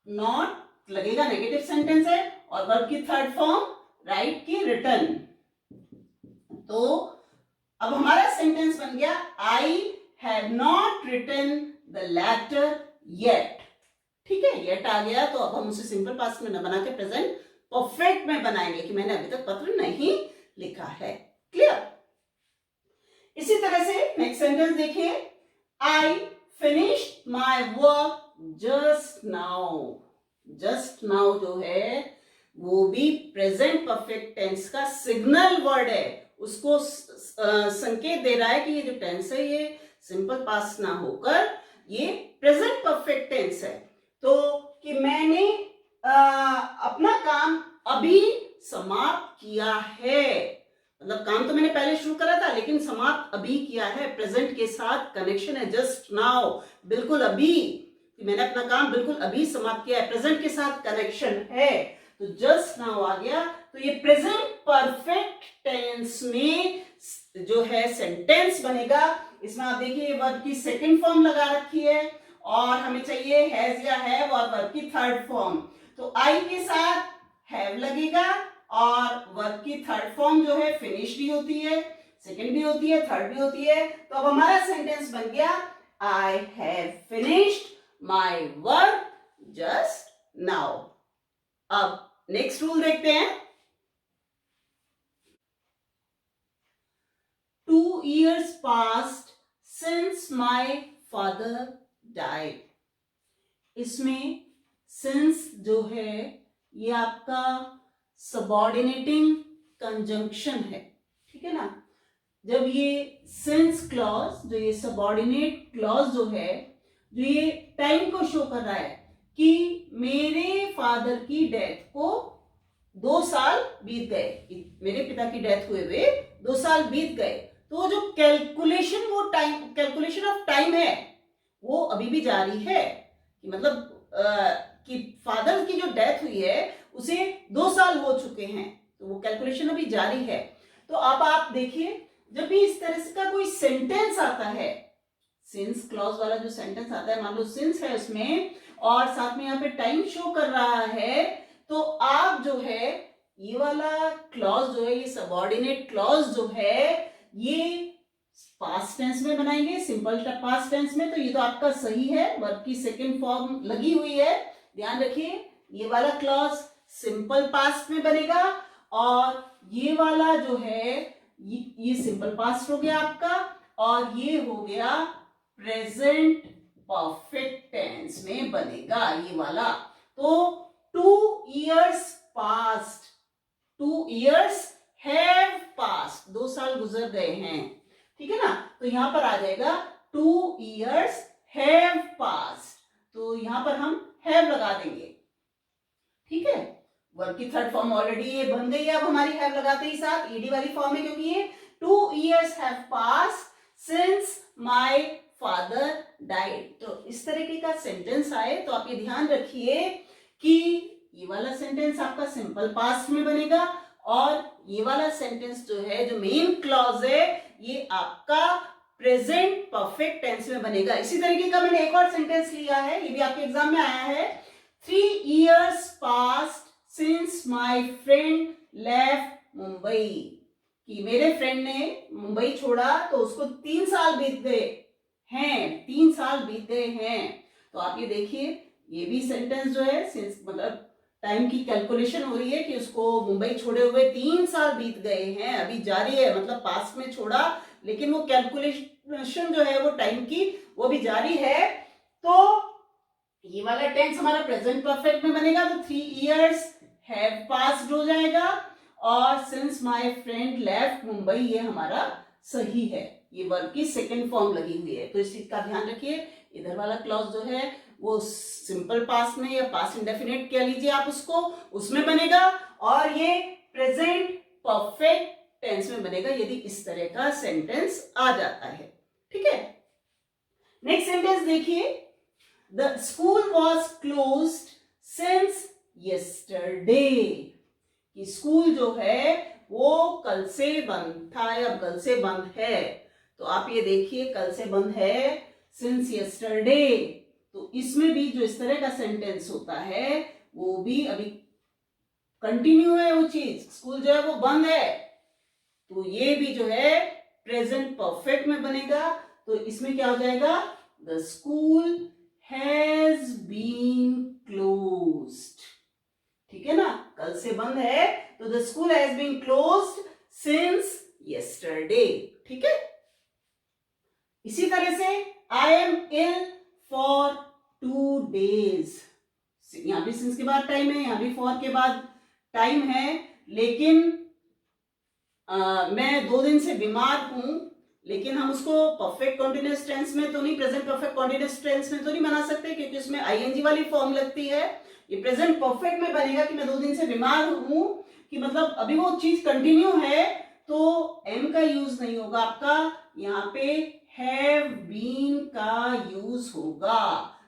नॉट लगेगा, नेगेटिव सेंटेंस है, और वर्ब की थर्ड फॉर्म राइट की रिटर्न। तो अब हमारा सेंटेंस बन गया, I have not written the letter yet, ठीक है, येट आ गया, तो अब हम उसे सिंपल पास्ट में न बना के प्रेजेंट परफेक्ट में बनाएंगे कि मैंने अभी तक पत्र नहीं लिखा है। क्लियर। इसी तरह से नेक्स्ट सेंटेंस देखिए, I finished my work just now. Just now जो है वो भी प्रेजेंट परफेक्ट टेंस का सिग्नल वर्ड है, उसको संकेत दे रहा है कि ये जो टेंस है ये सिंपल पास्ट ना होकर ये प्रेजेंट परफेक्ट टेंस है। तो कि मैंने अपना काम अभी समाप्त किया है, मतलब काम तो मैंने पहले शुरू करा था लेकिन समाप्त अभी किया है, प्रेजेंट के साथ कनेक्शन है, जस्ट नाउ, बिल्कुल अभी, मैंने अपना काम बिल्कुल अभी समाप्त किया है, प्रेजेंट के साथ कनेक्शन है, तो जस्ट नाउ आ गया। तो ये प्रेजेंट परफेक्ट टेंस में जो है सेंटेंस बनेगा। इसमें आप देखिए वर्ब की सेकंड फॉर्म लगा रखी है और हमें चाहिए हैज या हैव और वर्ब की थर्ड फॉर्म। तो आई के साथ हैव लगेगा और वर्ब की थर्ड फॉर्म जो है फिनिश भी होती है, सेकंड भी होती है, थर्ड भी होती है। तो अब हमारा सेंटेंस बन गया I have finished my work just now. अब नेक्स्ट रूल देखते हैं। 2 years passed since my father died। इसमें since जो है ये आपका सबऑर्डिनेटिंग कंजंक्शन है, ठीक है ना। जब ये सिंस क्लॉज, जो ये सबऑर्डिनेट क्लॉज जो है, जो ये टाइम को शो कर रहा है कि मेरे फादर की डेथ को 2 साल बीत गए, मेरे पिता की डेथ हुए 2 साल बीत गए, तो जो कैलकुलेशन, वो टाइम, कैलकुलेशन ऑफ टाइम है वो अभी भी जारी है, कि मतलब कि फादर की जो डेथ हुई है उसे 2 साल हो चुके हैं, तो वो कैलकुलेशन अभी जारी है। तो अब आप देखिए जब भी इस तरह का कोई सेंटेंस आता है, सिंस क्लॉज वाला जो सेंटेंस आता है, मान लो सिंस है उसमें और साथ में यहाँ पे टाइम शो कर रहा है, तो आप जो है ये वाला क्लॉज जो है, ये सबऑर्डिनेट क्लॉज जो है, ये पास्ट टेंस में बनाएंगे, सिंपल पास्ट टेंस में। तो ये तो आपका सही है, वर्ब की सेकंड फॉर्म लगी हुई है, ध्यान रखिए। ये वाला क्लॉज सिंपल पास्ट में बनेगा और ये वाला जो है ये सिंपल पास्ट हो गया आपका, और ये हो गया प्रेजेंट परफेक्ट टेंस में बनेगा ये वाला। तो 2 years passed, 2 years have passed, 2 साल गुजर गए हैं, ठीक है ना। तो यहां पर आ जाएगा 2 years have passed, तो यहां पर हम have लगा देंगे, ठीक है। वर्ब की थर्ड फॉर्म ऑलरेडी ये बन गई है, अब हमारी हैव लगाते ही साथ ईडी वाली फॉर्म है, क्योंकि ये 2 years have passed since my father died। तो इस तरीके का सेंटेंस आए तो आप ये ध्यान रखिए कि ये वाला सेंटेंस आपका सिंपल पास्ट में बनेगा और ये वाला सेंटेंस जो है, जो मेन क्लॉज है, ये आपका प्रेजेंट परफेक्ट टेंस में बनेगा। इसी तरीके का मैंने एक और सेंटेंस लिया है, ये भी आपके एग्जाम में आया है। 3 years passed since my friend left Mumbai, कि मेरे फ्रेंड ने मुंबई छोड़ा तो उसको 3 साल बीत गए हैं, 3 साल बीत गए हैं। तो आप ये देखिए, ये भी सेंटेंस जो है सिंस मतलब टाइम की कैलकुलेशन हो रही है कि उसको मुंबई छोड़े हुए 3 साल बीत गए हैं, अभी जारी है, मतलब पास्ट में छोड़ा लेकिन वो कैलकुलेशन जो है वो टाइम की वो भी जारी है। तो ये वाला टेंस हमारा प्रेजेंट परफेक्ट में बनेगा, तो 3 years have passed हो जाएगा और since my friend left Mumbai ये हमारा सही है, ये वर्ब की सेकंड फॉर्म लगी हुई है। तो इस चीज का ध्यान रखिए, इधर वाला क्लॉज जो है वो सिंपल पास्ट में या पास्ट इंडेफिनिट कह लीजिए आप उसको, उसमें बनेगा और ये प्रेजेंट परफेक्ट टेंस में बनेगा यदि इस तरह का सेंटेंस आ जाता है, ठीक है। नेक्स्ट सेंटेंस देखिए, the school was closed since yesterday, कि स्कूल जो है वो कल से बंद था या कल से बंद है। तो आप ये देखिए कल से बंद है, सिंस yesterday, तो इसमें भी जो इस तरह का सेंटेंस होता है वो भी अभी कंटिन्यू है, वो चीज स्कूल जो है वो बंद है, तो ये भी जो है प्रेजेंट परफेक्ट में बनेगा। तो इसमें क्या हो जाएगा, the school has been closed, ठीक है ना, कल से बंद है तो the school has been closed since yesterday, ठीक है। इसी तरह से I am ill for 2 days, यहां भी सिंस के बाद टाइम है, यहां भी फॉर के बाद टाइम है, लेकिन मैं 2 दिन से बीमार हूं, लेकिन हम उसको परफेक्ट कॉन्टिन्यूअस टेंस में तो नहीं, प्रेजेंट परफेक्ट कॉन्टिन्यूअस टेंस में तो नहीं बना सकते, क्योंकि उसमें आईएनजी वाली फॉर्म लगती है। ये प्रेजेंट परफेक्ट में बनेगा कि मैं 2 दिन से बीमार हूं, कि मतलब अभी वो चीज कंटिन्यू है, तो एम का यूज नहीं होगा आपका, यहाँ पे हैव बीन का यूज होगा।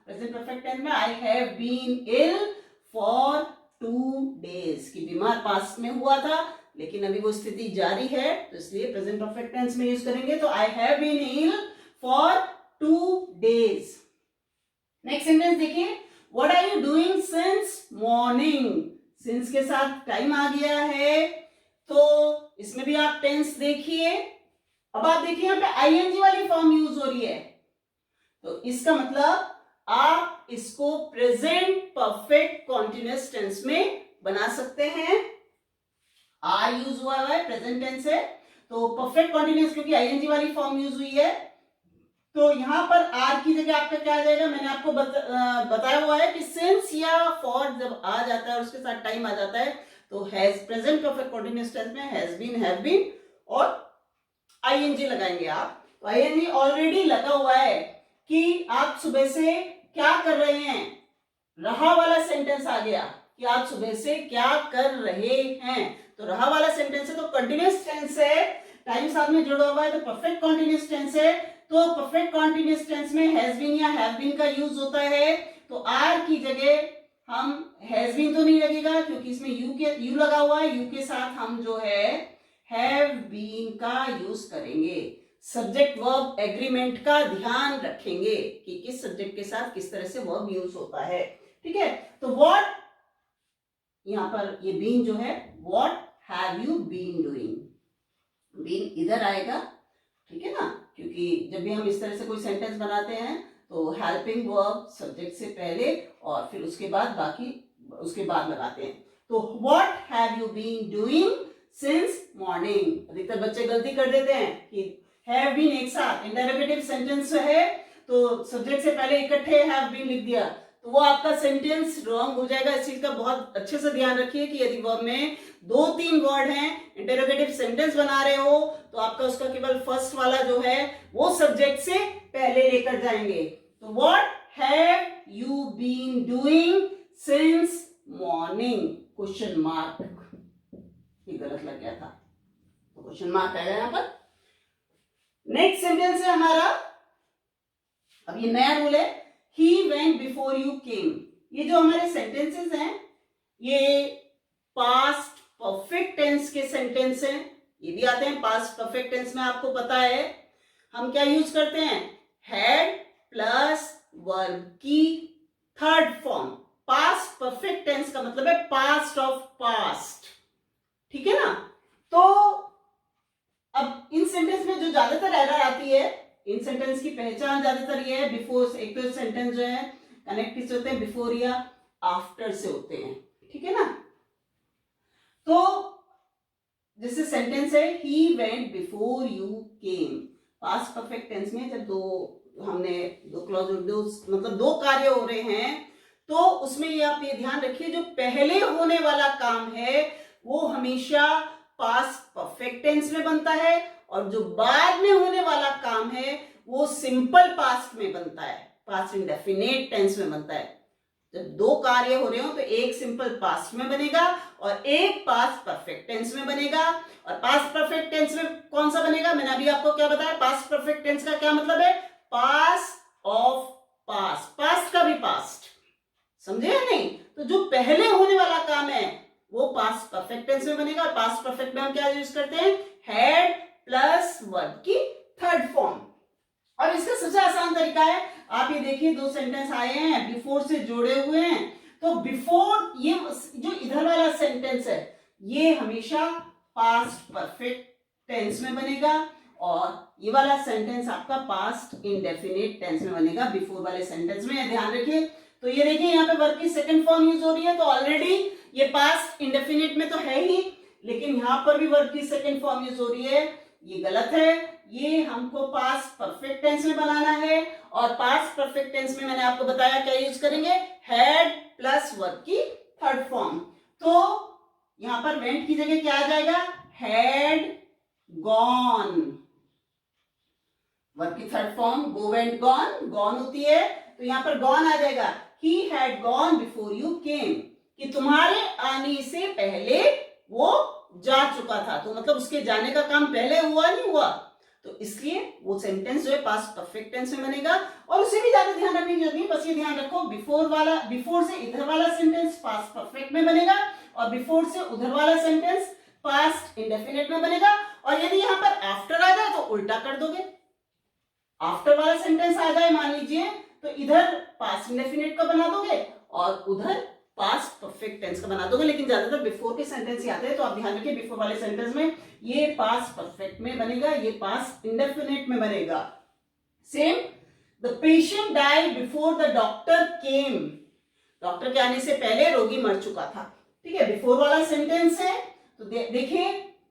प्रेजेंट परफेक्ट टेंस में I have been ill for 2 days, कि बीमार पास्ट में हुआ था लेकिन अभी वो स्थिति जारी है, तो इसलिए प्रेजेंट परफेक्ट टेंस में यूज करेंगे। तो I have been ill for 2 days। Next sentence देखिए, what are you doing since morning. Since के साथ टाइम आ गया है, तो इसमें भी आप टेंस देखिए। अब आप देखिए यहाँ पे आईएनजी वाली फॉर्म यूज हो रही है, तो इसका मतलब आप इसको प्रेजेंट परफेक्ट कॉन्टिन्यूअस टेंस में बना सकते हैं। आर यूज हुआ है, प्रेजेंट टेंस है, तो परफेक्ट कॉन्टिन्यूअस क्योंकि आईएनजी वाली फॉर्म यूज हुई है, तो यहां पर आर की जगह आपका क्या आ जाएगा, मैंने आपको बताया हुआ है कि सिंस या फॉर जब आ जाता है और उसके साथ टाइम आ जाता है, तो has, present perfect continuous tense में हैज बीन, हैव बीन और आईएनजी लगाएंगे आप। तो आईएनजी ऑलरेडी लगा हुआ है कि आप सुबह से क्या कर रहे हैं, रहा वाला सेंटेंस आ गया कि आप सुबह से क्या कर रहे हैं, तो रहा वाला सेंटेंस है तो कंटिन्यूअस टेंस है, टाइम साथ में जुड़ा हुआ है तो परफेक्ट कॉन्टिन्यूअस टेंस है, तो परफेक्ट कॉन्टिन्यूअस टेंस में हैज बीन या हैव बीन का यूज होता है, तो आर की जगह हम हैज बीन तो नहीं लगेगा क्योंकि इसमें यू लगा हुआ है, यू के साथ हम जो है हैव बीन का यूज करेंगे। सब्जेक्ट वर्ब एग्रीमेंट का ध्यान रखेंगे कि किस सब्जेक्ट के साथ किस तरह से वर्ब यूज होता है, ठीक है। तो व्हाट, यहां पर ये बीन जो है, what have you been doing, been इधर आएगा, ठीक है ना, क्योंकि जब भी हम इस तरह से कोई सेंटेंस बनाते हैं तो हेल्पिंग वर्ब सब्जेक्ट से पहले और फिर उसके बाद बाकी उसके बाद लगाते हैं। तो what have you been doing since morning. अधिकतर बच्चे गलती कर देते हैं कि हैव बीन एक साथ इंटरोगेटिव सेंटेंस है तो सब्जेक्ट से पहले इकट्ठे हैव बीन लिख दिया, तो वो आपका सेंटेंस रॉन्ग हो जाएगा। इस चीज का बहुत अच्छे से ध्यान रखिए कि यदि वर्ब में 2-3 वर्ड हैं, इंटरोगेटिव सेंटेंस बना रहे हो, तो आपका उसका केवल फर्स्ट वाला जो है वो सब्जेक्ट से पहले लेकर जाएंगे। तो what have you been doing since morning, question mark, ये गलत लग गया था तो क्वेश्चन मार्क आएगा यहां पर। नेक्स्ट सेंटेंस है हमारा, अब ये नया रूल है, he went before you came। ये जो हमारे सेंटेंसेस हैं ये पास्ट परफेक्ट टेंस के सेंटेंस हैं, ये भी आते हैं पास्ट परफेक्ट टेंस में, आपको पता है हम क्या यूज करते हैं, हैड प्लस वर्ब की third form. Past perfect tense का मतलब है पास्ट ऑफ पास्ट, ठीक है ना। तो अब इन सेंटेंस में जो ज्यादातर एरर आती है, इन सेंटेंस की पहचान ज्यादातर ये है, बिफोर, एक तो सेंटेंस जो है कनेक्ट किससे होते हैं, बिफोर या आफ्टर से होते हैं, ठीक है ना। तो जैसे सेंटेंस है he went before you came, past perfect tense में जब हमने दो क्लॉज, मतलब 2 कार्य हो रहे हैं, तो उसमें ये आप ये ध्यान रखिए जो पहले होने वाला काम है वो हमेशा पास्ट परफेक्ट टेंस में बनता है और जो बाद में होने वाला काम है वो सिंपल पास्ट में बनता है, पास्ट इंडेफिनिट टेंस में बनता है। जब 2 कार्य हो रहे हो तो एक सिंपल पास्ट में बनेगा और एक पास्ट परफेक्ट टेंस में बनेगा। और पास्ट परफेक्ट टेंस में कौन सा बनेगा, मैंने अभी आपको क्या बताया, पास्ट परफेक्ट टेंस का क्या मतलब है, पास्ट ऑफ पास्ट, पास्ट का भी पास्ट, समझे या नहीं। तो जो पहले होने वाला काम है वो पास्ट परफेक्ट टेंस में बनेगा और पास्ट परफेक्ट में हम क्या यूज करते हैं, हैड प्लस वर्ब की थर्ड फॉर्म। और इसका सबसे आसान तरीका है, आप ये देखिए 2 सेंटेंस आए हैं बिफोर से जोड़े हुए हैं, तो बिफोर, ये जो इधर वाला सेंटेंस है ये हमेशा पास्ट परफेक्ट टेंस में बनेगा और ये वाला सेंटेंस आपका पास्ट इंडेफिनिट टेंस में बनेगा बिफोर वाले सेंटेंस में, ध्यान रखिए। तो ये देखिए यहाँ पे वर्ब की सेकंड फॉर्म यूज हो रही है, तो ऑलरेडी ये पास्ट इंडेफिनिट में तो है ही, लेकिन यहां पर भी वर्ब की सेकंड फॉर्म यूज हो रही है, ये गलत है। ये हमको पास्ट परफेक्ट टेंस में बनाना है और पास्ट परफेक्ट टेंस में मैंने आपको बताया क्या यूज करेंगे, हैड प्लस वर्ब की थर्ड फॉर्म। तो यहां पर वेंट की जगह क्या आ जाएगा, हैड गॉन, वर्ब की third form go went gone, gone होती है तो यहाँ पर गॉन आ जाएगा। He had gone before you केम, कि तुम्हारे आने से पहले वो जा चुका था, तो मतलब उसके जाने का काम पहले हुआ नहीं हुआ, तो इसलिए वो सेंटेंस जो है पास्ट परफेक्ट टेंस में बनेगा। और उसे भी ज्यादा ध्यान रखने की जरूरत नहीं, बस ये ध्यान रखो बिफोर से इधर वाला सेंटेंस पास्ट परफेक्ट में बनेगा और बिफोर से उधर वाला सेंटेंस पास्ट इंडेफिनिट में बनेगा। और यदि यहाँ पर आफ्टर आ जाए तो उल्टा कर दोगे, आफ्टर वाला सेंटेंस आ जाए मान लीजिए तो इधर पास्ट इंडेफिनिट का बना दोगे और उधर पास्ट परफेक्ट टेंस का बना दोगे, लेकिन ज्यादातर बिफोर के सेंटेंस ही आते हैं, तो आप ध्यान रखिए बिफोर वाले सेंटेंस में ये पास्ट परफेक्ट में बनेगा, ये पास्ट इंडेफिनिट में बनेगा। Same, the patient died before the doctor came, doctor के आने से पहले रोगी मर चुका था, ठीक है, बिफोर वाला सेंटेंस है तो देखिए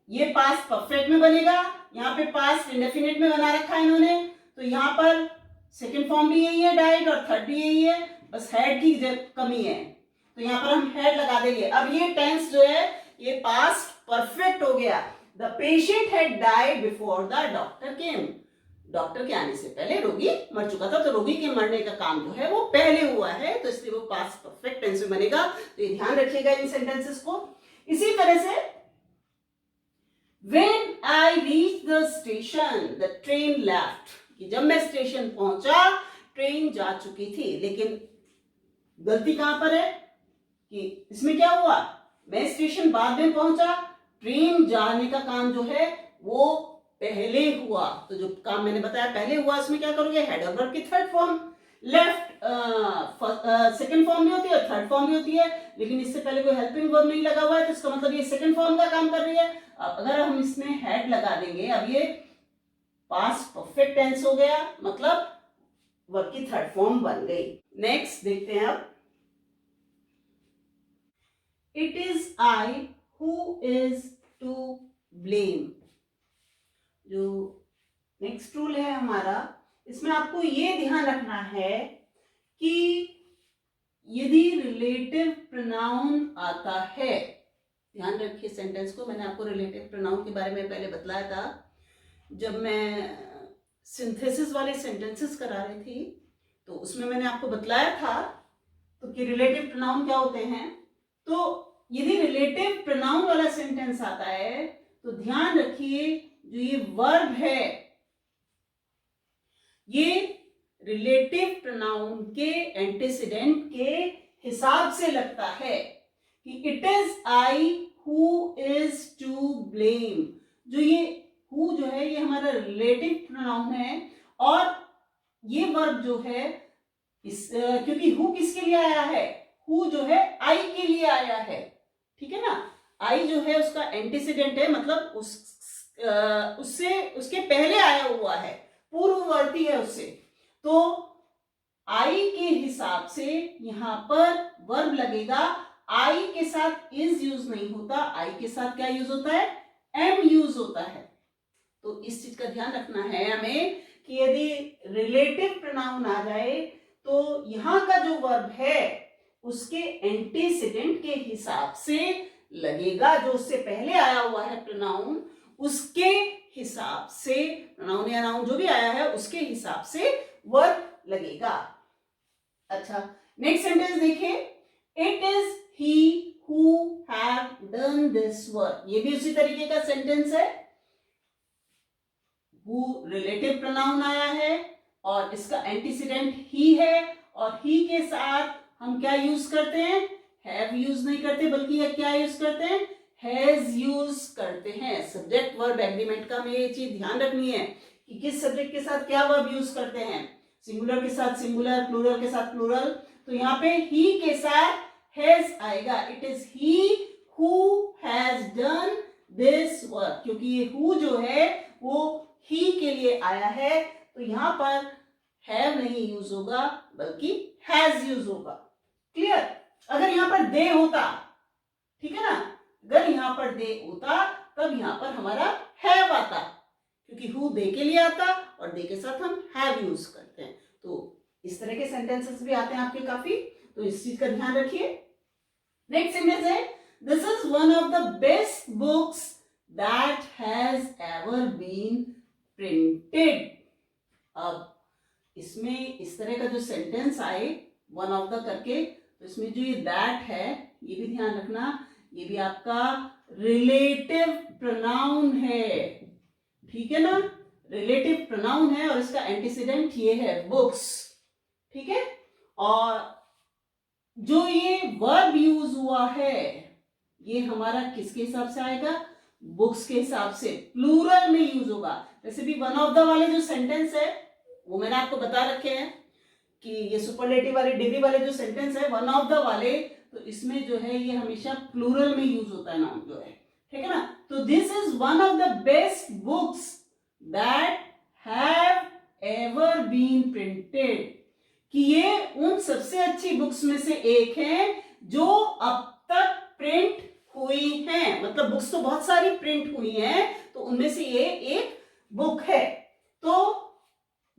ये पास्ट परफेक्ट में बनेगा, यहाँ पे पास्ट इंडेफिनिट में बना रखा है इन्होंने, तो यहाँ पर सेकेंड फॉर्म भी यही है डाइड और थर्ड भी यही है, बस हेड की कमी है तो यहाँ पर हम हेड लगा देंगे। अब ये टेंस जो है ये पास्ट परफेक्ट हो गया। The patient had died before the doctor came, doctor के आने से पहले रोगी मर चुका था, तो रोगी के मरने का काम जो है वो पहले हुआ है, तो इसलिए वो पास्ट परफेक्ट टेंस में बनेगा, तो ये ध्यान रखिएगा इन सेंटेंसेस को। इसी तरह से When I reached the station, the train left, कि जब मैं स्टेशन पहुंचा ट्रेन जा चुकी थी, लेकिन गलती कहां पर है कि इसमें क्या हुआ, मैं स्टेशन बाद में पहुंचा, ट्रेन जाने का काम जो है वो पहले हुआ, तो जो काम मैंने बताया पहले हुआ इसमें क्या करोगे, हेड और वर्ब की third form, left second form भी होती है और थर्ड फॉर्म भी होती है, लेकिन इससे पहले कोई हेल्पिंग वर्ब नहीं लगा हुआ है तो इसका मतलब ये सेकंड फॉर्म का काम कर रही है। अब अगर हम इसमें हेड लगा देंगे, अब ये पास्ट परफेक्ट टेंस हो गया, मतलब वर्ब की थर्ड फॉर्म बन गई। नेक्स्ट देखते हैं अब, it is I who is to blame, जो नेक्स्ट रूल है हमारा, इसमें आपको ये ध्यान रखना है कि यदि रिलेटिव प्रोनाउन आता है, ध्यान रखिए सेंटेंस को, मैंने आपको रिलेटिव प्रोनाउन के बारे में पहले बतलाया था जब मैं सिंथेसिस वाले सेंटेंसेस करा रही थी, तो उसमें मैंने आपको बतलाया था तो कि रिलेटिव प्रोनाउन क्या होते हैं। तो यदि रिलेटिव प्रोनाउन वाला सेंटेंस आता है तो ध्यान रखिए जो ये वर्ब है ये रिलेटिव प्रोनाउन के एंटीसीडेंट के हिसाब से लगता है कि it is I who is to blame, जो ये हु जो है ये हमारा रिलेटिव प्रोनाउन है और ये वर्ब जो है क्योंकि हु किसके लिए आया है, हु जो है आई के लिए आया है, ठीक है ना, आई जो है उसका एंटीसीडेंट है, मतलब उससे उसके पहले आया हुआ है, पूर्ववर्ती है उससे, तो आई के हिसाब से यहां पर वर्ब लगेगा। आई के साथ इज यूज नहीं होता, आई के साथ क्या यूज होता है, एम यूज होता है, तो इस चीज का ध्यान रखना है हमें कि यदि रिलेटिव प्रोनाउन आ जाए तो यहां का जो वर्ब है उसके एंटीसीडेंट के हिसाब से लगेगा, जो उससे पहले आया हुआ है प्रोनाउन उसके हिसाब से, प्रोनाउन या नाउन जो भी आया है उसके हिसाब से वर्ब लगेगा। अच्छा, नेक्स्ट सेंटेंस देखिए, it is he who have done this work, ये भी उसी तरीके का सेंटेंस है, हु रिलेटिव प्रोनाउन आया है और इसका एंटीसीडेंट ही है और ही के साथ हम क्या यूज करते हैं, हैव यूज नहीं करते बल्कि क्या यूज करते हैं, हैज यूज करते हैं। सब्जेक्ट वर्ब एग्रीमेंट का हमें ये चीज ध्यान रखनी है कि किस सब्जेक्ट के साथ क्या वर्ब यूज करते हैं, सिंगुलर के साथ सिंगुलर, प्लूरल के साथ प्लूरल, तो यहाँ पे ही के साथ हैज आएगा, it is he who has done this work, क्योंकि ये हु जो है वो ही के लिए आया है तो यहाँ पर हैव नहीं यूज होगा बल्कि हैज यूज होगा। क्लियर, अगर यहाँ पर दे होता, ठीक है ना, अगर यहाँ पर दे होता तब यहाँ पर हमारा हैव आता, क्योंकि हु दे के लिए आता और दे के साथ हम हैव यूज करते हैं, तो इस तरह के सेंटेंसेस भी आते हैं आपके काफी, तो इस चीज का ध्यान रखिए। नेक्स्ट सेंटेंस है, this is one of the best books that has ever been printed, अब इसमें इस तरह का जो सेंटेंस आए वन ऑफ द करके, तो इसमें जो ये दैट है ये भी ध्यान रखना, ये भी आपका रिलेटिव प्रोनाउन है, ठीक है ना, रिलेटिव प्रोनाउन है और इसका एंटीसीडेंट ये है बुक्स, ठीक है। और जो ये वर्ब यूज हुआ है ये हमारा किसके हिसाब से आएगा, बुक्स के हिसाब से, प्लूरल में यूज होगा। वैसे भी वन ऑफ द वाले जो सेंटेंस है वो मैंने आपको बता रखे हैं कि ये सुपरलेटिव वाले डिग्री वाले जो सेंटेंस है वन ऑफ द वाले, तो इसमें जो है ये हमेशा प्लूरल में यूज होता है नाउन जो है, ठीक है ना। तो this is one of the best books that have ever been printed, कि ये उन सबसे अच्छी बुक्स में से एक है जो अब तक प्रिंट हुई हैं। मतलब बुक्स तो बहुत सारी प्रिंट हुई हैं, तो उनमें से ये एक बुक है। तो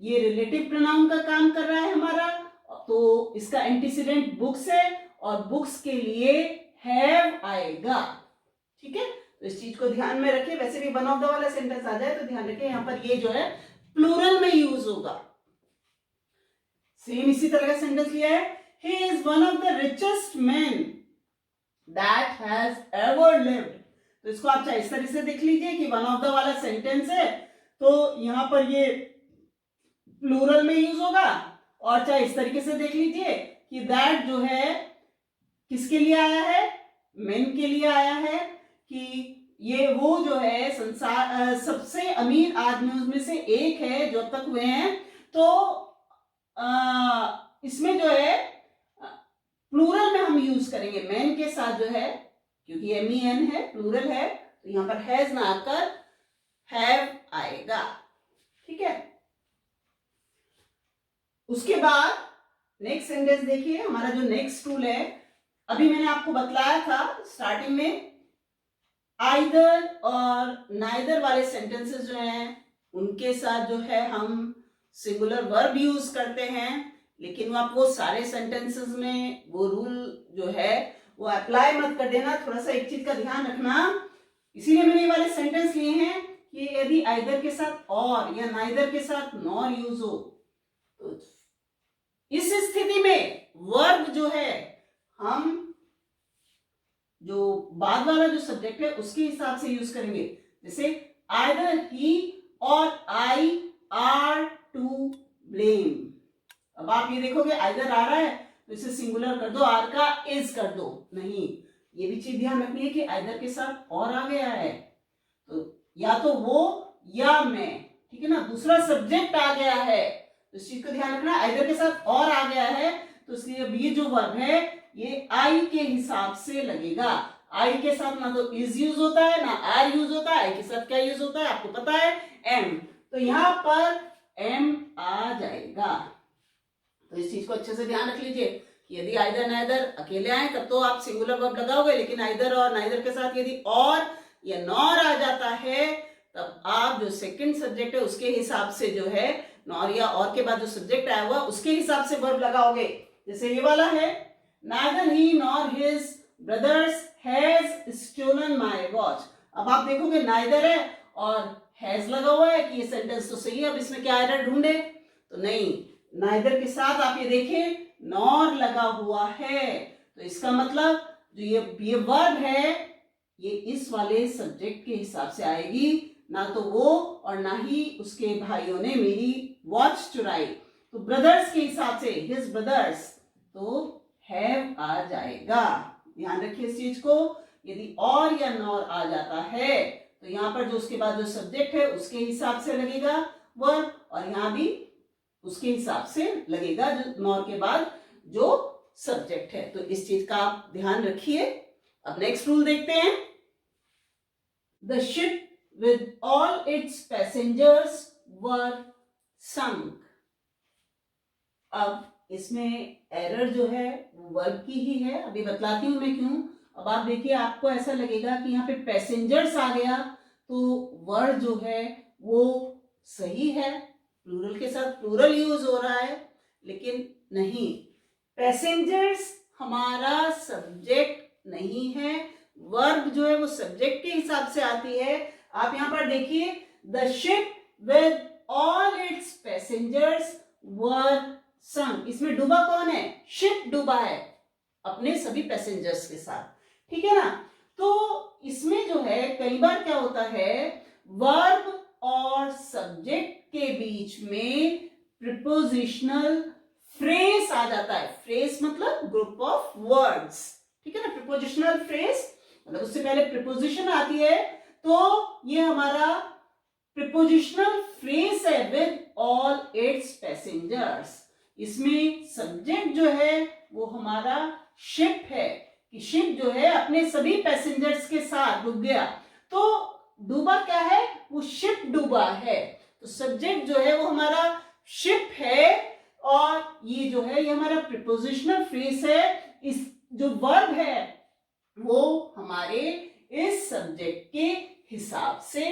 ये रिलेटिव प्रोनाउन का काम कर रहा है हमारा, तो इसका एंटीसीडेंट बुक्स है और बुक्स के लिए हैव आएगा, ठीक है। तो इस चीज को ध्यान में रखिए। वैसे भी वन ऑफ द वाला सेंटेंस आ जाए तो ध्यान रखिए यहाँ पर ये जो है प्लूरल में यूज होगा। सेम इसी तरह का सेंटेंस लिया है, he is one of the richest men that has ever lived। तो इसको आप चाहे इस तरह से देख लीजिए कि वन ऑफ द वाला सेंटेंस है तो यहां पर ये प्लूरल में यूज होगा, और चाहे इस तरीके से देख लीजिए कि दैट जो है किसके लिए आया है, मेन के लिए आया है, कि ये वो जो है संसार सबसे अमीर आदमियों में से एक है जो अब तक हुए हैं। तो इसमें जो है प्लूरल में हम यूज करेंगे मैन के साथ जो है, क्योंकि MEN है, प्लूरल है, तो यहां पर हैज ना आकर हैव आएगा, ठीक है। उसके बाद नेक्स्ट सेंटेंस देखिए, हमारा जो नेक्स्ट रूल है, अभी मैंने आपको बतलाया था स्टार्टिंग में, आइदर और नाइदर वाले सेंटेंसेस जो हैं उनके साथ जो है हम सिंगुलर वर्ब यूज करते हैं, लेकिन आप वो सारे सेंटेंसेस में वो रूल जो है वो अप्लाई मत कर देना। थोड़ा सा एक चीज का ध्यान रखना, इसीलिए मैंने ये वाले सेंटेंस लिए हैं कि यदि आइदर के साथ और या नाइदर के साथ नॉर यूज हो तो इस स्थिति में वर्ब जो है हम जो बाद वाला जो सब्जेक्ट है उसके हिसाब से यूज करेंगे। जैसे आइदर ही और आई आर टू ब्लेम। अब आप ये देखोगे आइदर आ रहा है तो इसे सिंगुलर कर दो, आर का इज कर दो, नहीं, ये भी चीज ध्यान रखनी है कि आइदर के साथ और आ गया है तो या तो वो या मैं, ठीक है ना, दूसरा सब्जेक्ट आ गया है, तो इस चीज को ध्यान रखना। आइदर के साथ और आ गया है तो इसलिए अब ये जो वर्ब है ये आई के हिसाब से लगेगा। आई के साथ ना तो इज यूज होता है ना आर यूज होता है, आई के साथ क्या यूज होता है आपको पता है, एम, तो यहां पर एम आ जाएगा। तो इस चीज को अच्छे से ध्यान रख लीजिए कि यदि आइदर नाइदर अकेले आए तब तो आप सिंगुलर वर्ब लगाओगे, लेकिन आइदर और नाइदर के साथ यदि और या नॉर आ जाता है तब आप जो सेकंड सब्जेक्ट है उसके हिसाब से जो है नॉर या और के बाद जो सब्जेक्ट आया हुआ उसके हिसाब से वर्ब लगाओगे। जैसे ये वाला है, neither he nor his brothers has stolen my watch। अब आप देखोगे neither है और has लगा हुआ है कि ये सेंटेंस तो सही है, अब इसमें क्या एरर ढूंढे, तो नहीं, neither के साथ आप ये देखें nor लगा हुआ है, तो इसका मतलब जो ये वर्ब है ये इस वाले सब्जेक्ट के हिसाब से आएगी, ना तो वो और ना ही उसके भाइयों ने मेरी वॉच चुराई। तो ब्रदर्स के हिसाब से हिज ब्रदर्स, तो हैव आ जाएगा। ध्यान रखिए इस चीज को, यदि और या नॉर आ जाता है तो यहाँ पर जो उसके बाद जो सब्जेक्ट है उसके हिसाब से लगेगा वर्ब, और यहाँ भी उसके हिसाब से लगेगा जो नॉर के बाद जो सब्जेक्ट है। तो इस चीज का आप ध्यान रखिए। अब नेक्स्ट रूल देखते हैं। The ship with all its passengers were sunk. अब इसमें एरर जो है वो वर्ब की ही है, अभी बतलाती हूं मैं क्यों। अब आप देखिए आपको ऐसा लगेगा कि यहाँ पे पैसेंजर्स आ गया तो वर्ड जो है वो सही है, प्लूरल के साथ प्लूरल यूज हो रहा है, लेकिन नहीं, पैसेंजर्स हमारा सब्जेक्ट नहीं है, वर्ब जो है वो सब्जेक्ट के हिसाब से आती है। आप यहाँ पर देखिए the ship with all its passengers were sunk। इसमें डूबा कौन है? शिप डूबा है अपने सभी पैसेंजर्स के साथ, ठीक है ना। तो इसमें जो है कई बार क्या होता है, वर्ब और सब्जेक्ट के बीच में प्रीपोजिशनल फ्रेज आ जाता है। फ्रेज मतलब ग्रुप ऑफ वर्ड्स, ठीक है ना। प्रीपोजिशनल फ्रेज मतलब उससे पहले प्रीपोजिशन आती है, तो ये हमारा प्रीपोजिशनल फ्रेज है विद ऑल इट्स पैसेंजर्स। इसमें सब्जेक्ट जो है वो हमारा शिप है, कि शिप जो है अपने सभी पैसेंजर्स के साथ डूब गया। तो डूबा क्या है? वो शिप डूबा है। तो सब्जेक्ट जो है वो हमारा शिप है, और ये जो है ये हमारा प्रीपोजिशनल फ्रेज है। इस जो वर्ब है वो हमारे इस सब्जेक्ट के हिसाब से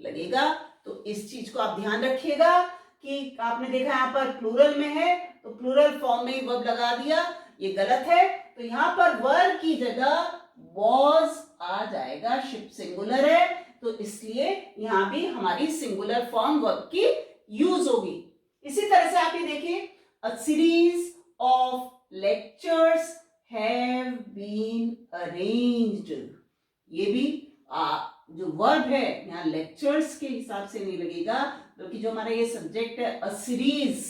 लगेगा। तो इस चीज को आप ध्यान रखिएगा कि आपने देखा यहाँ पर प्लूरल में है तो प्लूरल फॉर्म में ही वर्ब लगा दिया, ये गलत है। तो यहाँ पर वर्ब की जगह वॉज आ जाएगा, शिप सिंगुलर है तो इसलिए यहाँ भी हमारी सिंगुलर फॉर्म वर्ब की यूज होगी। इसी तरह से आप ये देखिए, a series of lectures have been arranged. ये भी जो वर्ब है यहाँ लेक्चर्स के हिसाब से नहीं लगेगा, बल्कि जो हमारा ये सब्जेक्ट है अ सीरीज,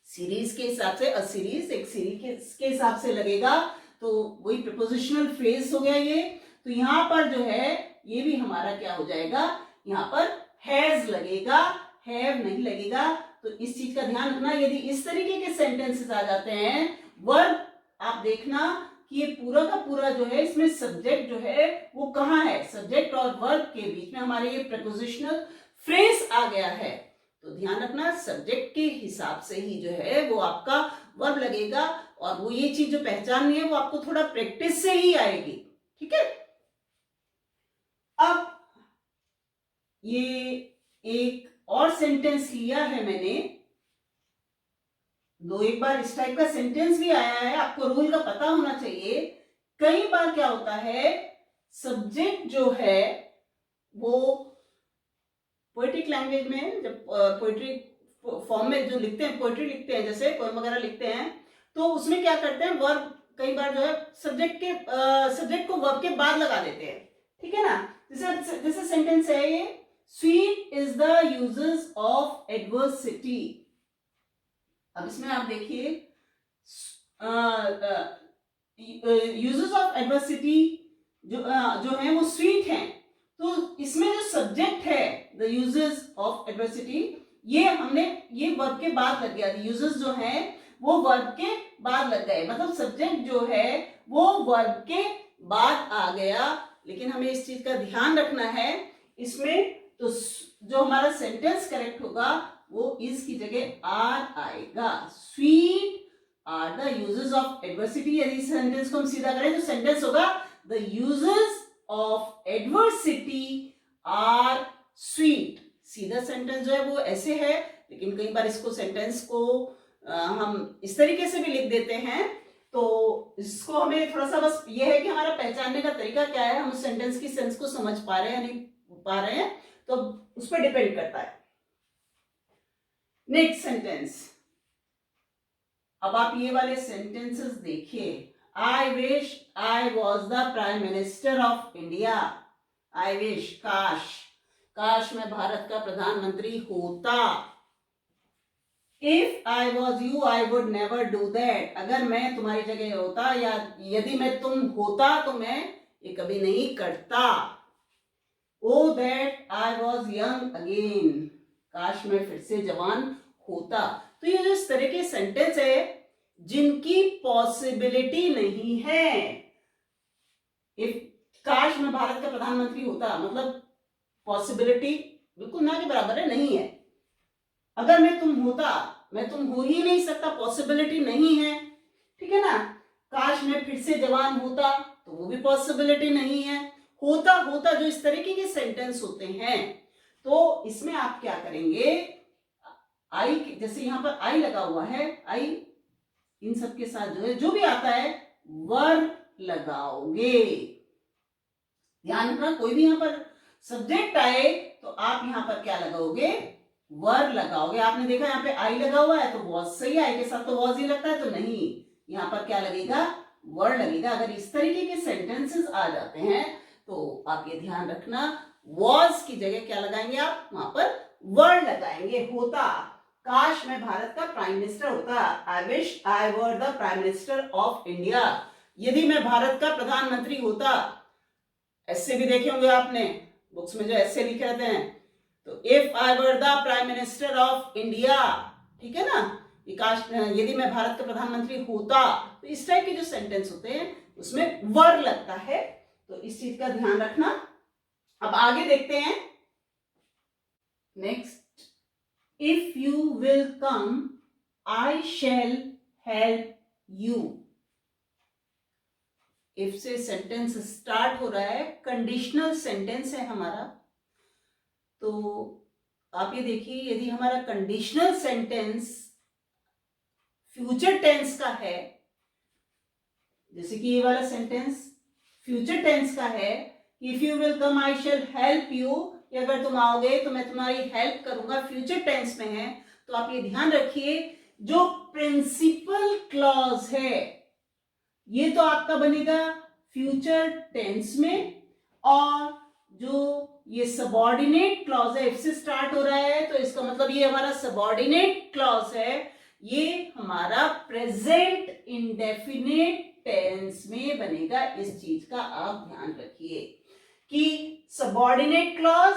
सीरीज के हिसाब से, अ सीरीज एक सीरीज के हिसाब से लगेगा। तो वही प्रपोजिशनल फ्रेज हो गया ये। तो यहाँ पर जो है ये भी हमारा क्या हो जाएगा, यहाँ पर हैज लगेगा, हैव नहीं लगेगा। तो इस चीज का ध्यान रखना। यदि इस तरीके के सेंटेंसेस आ जाते हैं, वर्ब आप देखना कि ये पूरा का पूरा जो है इसमें सब्जेक्ट जो है वो कहाँ है, सब्जेक्ट और वर्ब के बीच में हमारे ये प्रपोजिशनल फ्रेज आ गया है। तो ध्यान रखना, सब्जेक्ट के हिसाब से ही जो है वो आपका वर्ब लगेगा, और वो ये चीज जो पहचाननी है वो आपको थोड़ा प्रैक्टिस से ही आएगी, ठीक है। अब ये एक और सेंटेंस लिया है मैंने, दो एक बार इस टाइप का सेंटेंस भी आया है, आपको रूल का पता होना चाहिए। कई बार क्या होता है, सब्जेक्ट जो है वो पोएट्रिक लैंग्वेज में, जब पोएट्री फॉर्म में जो लिखते हैं, पोएट्री लिखते हैं, जैसे पोएम वगैरह लिखते हैं, तो उसमें क्या करते हैं, वर्ब कई बार जो है सब्जेक्ट को वर्ब के बाद लगा देते हैं, ठीक है ना। जैसे सेंटेंस है ये, sweet is the uses of adversity. अब इसमें आप देखिए, यूजेस ऑफ एडवर्सिटी जो है वो स्वीट है। तो इसमें जो सब्जेक्ट है द यूजेस ऑफ एडवर्सिटी, ये हमने ये वर्ब के बाद लग गया। यूजेस जो है वो वर्ब के बाद लग गए, मतलब सब्जेक्ट जो है वो वर्ब के बाद आ गया। लेकिन हमें इस चीज का ध्यान रखना है इसमें, तो जो हमारा सेंटेंस करेक्ट होगा वो इज की जगह आर आएगा। Sweet are the uses of adversity. यदि इस सेंटेंस को हम सीधा करें तो सेंटेंस होगा the uses of adversity are sweet. सीधा सेंटेंस जो है वो ऐसे है, लेकिन कई बार इसको सेंटेंस को हम इस तरीके से भी लिख देते हैं। तो इसको हमें थोड़ा सा बस ये है कि हमारा पहचानने का तरीका क्या है, हम उस सेंटेंस की सेंस को समझ पा रहे हैं या नहीं पा रहे हैं, तो उस पर डिपेंड करता है। नेक्स्ट सेंटेंस, अब आप ये वाले सेंटेंसेस देखिए। I wish I was the prime minister of India. I wish, काश मैं भारत का प्रधानमंत्री होता। If I was you I would never do that. अगर मैं तुम्हारी जगह होता या यदि मैं तुम होता तो मैं ये कभी नहीं करता। Oh that I was young again. काश मैं फिर से जवान होता। तो ये जो इस तरह के सेंटेंस है जिनकी पॉसिबिलिटी नहीं है, इफ काश मैं भारत का प्रधानमंत्री होता, मतलब पॉसिबिलिटी बिल्कुल ना के बराबर है, नहीं है। अगर मैं तुम होता, मैं तुम हो ही नहीं सकता, पॉसिबिलिटी नहीं है, ठीक है ना। काश मैं फिर से जवान होता, तो वो भी पॉसिबिलिटी नहीं है। होता जो इस तरीके के सेंटेंस होते हैं, तो इसमें आप क्या करेंगे, आई, जैसे यहां पर आई लगा हुआ है, आई इन सब के साथ जो है जो भी आता है वर्ब लगाओगे। ध्यान रखना, कोई भी यहां पर सब्जेक्ट आए तो आप यहां पर क्या लगाओगे, वर लगाओगे, आपने देखा यहाँ पे आई लगा हुआ है तो वॉज सही, आई के साथ तो वॉज ही लगता है, तो नहीं, यहाँ पर क्या लगेगा, वर लगेगा। अगर इस तरीके के सेंटेंसेस आ जाते हैं तो आप ये ध्यान रखना, वॉज की जगह क्या लगाएंगे आप, वहां पर वर लगाएंगे। होता, काश मैं भारत का प्राइम मिनिस्टर होता, I wish I were the prime minister of India. यदि मैं भारत का प्रधानमंत्री होता, ऐसे भी देखे होंगे आपने बुक्स में जो ऐसे लिखे रहते हैं, तो if I were the prime minister of India, ठीक है ना, काश यदि मैं भारत का प्रधानमंत्री होता, तो इस टाइप के जो सेंटेंस होते हैं उसमें वर लगता है, तो इस चीज का ध्यान रखना। अब आगे देखते हैं next, if you will come I shell help you. If से सेंटेंस स्टार्ट हो रहा है, कंडीशनल सेंटेंस है हमारा, तो आप ये देखिए, यदि हमारा कंडीशनल सेंटेंस फ्यूचर टेंस का है, जैसे कि ये वाला सेंटेंस फ्यूचर टेंस का है, if you will come I shell help you, अगर तुम आओगे तो मैं तुम्हारी हेल्प करूंगा, फ्यूचर टेंस में है, तो आप ये ध्यान रखिए, जो प्रिंसिपल क्लॉज है ये तो आपका बनेगा फ्यूचर टेंस में, और जो ये सबऑर्डिनेट क्लॉज है, इफ से स्टार्ट हो रहा है तो इसका मतलब ये हमारा सबऑर्डिनेट क्लॉज है, ये हमारा प्रेजेंट इंडेफिनिट टेंस में बनेगा। इस चीज का आप ध्यान रखिए कि subordinate clause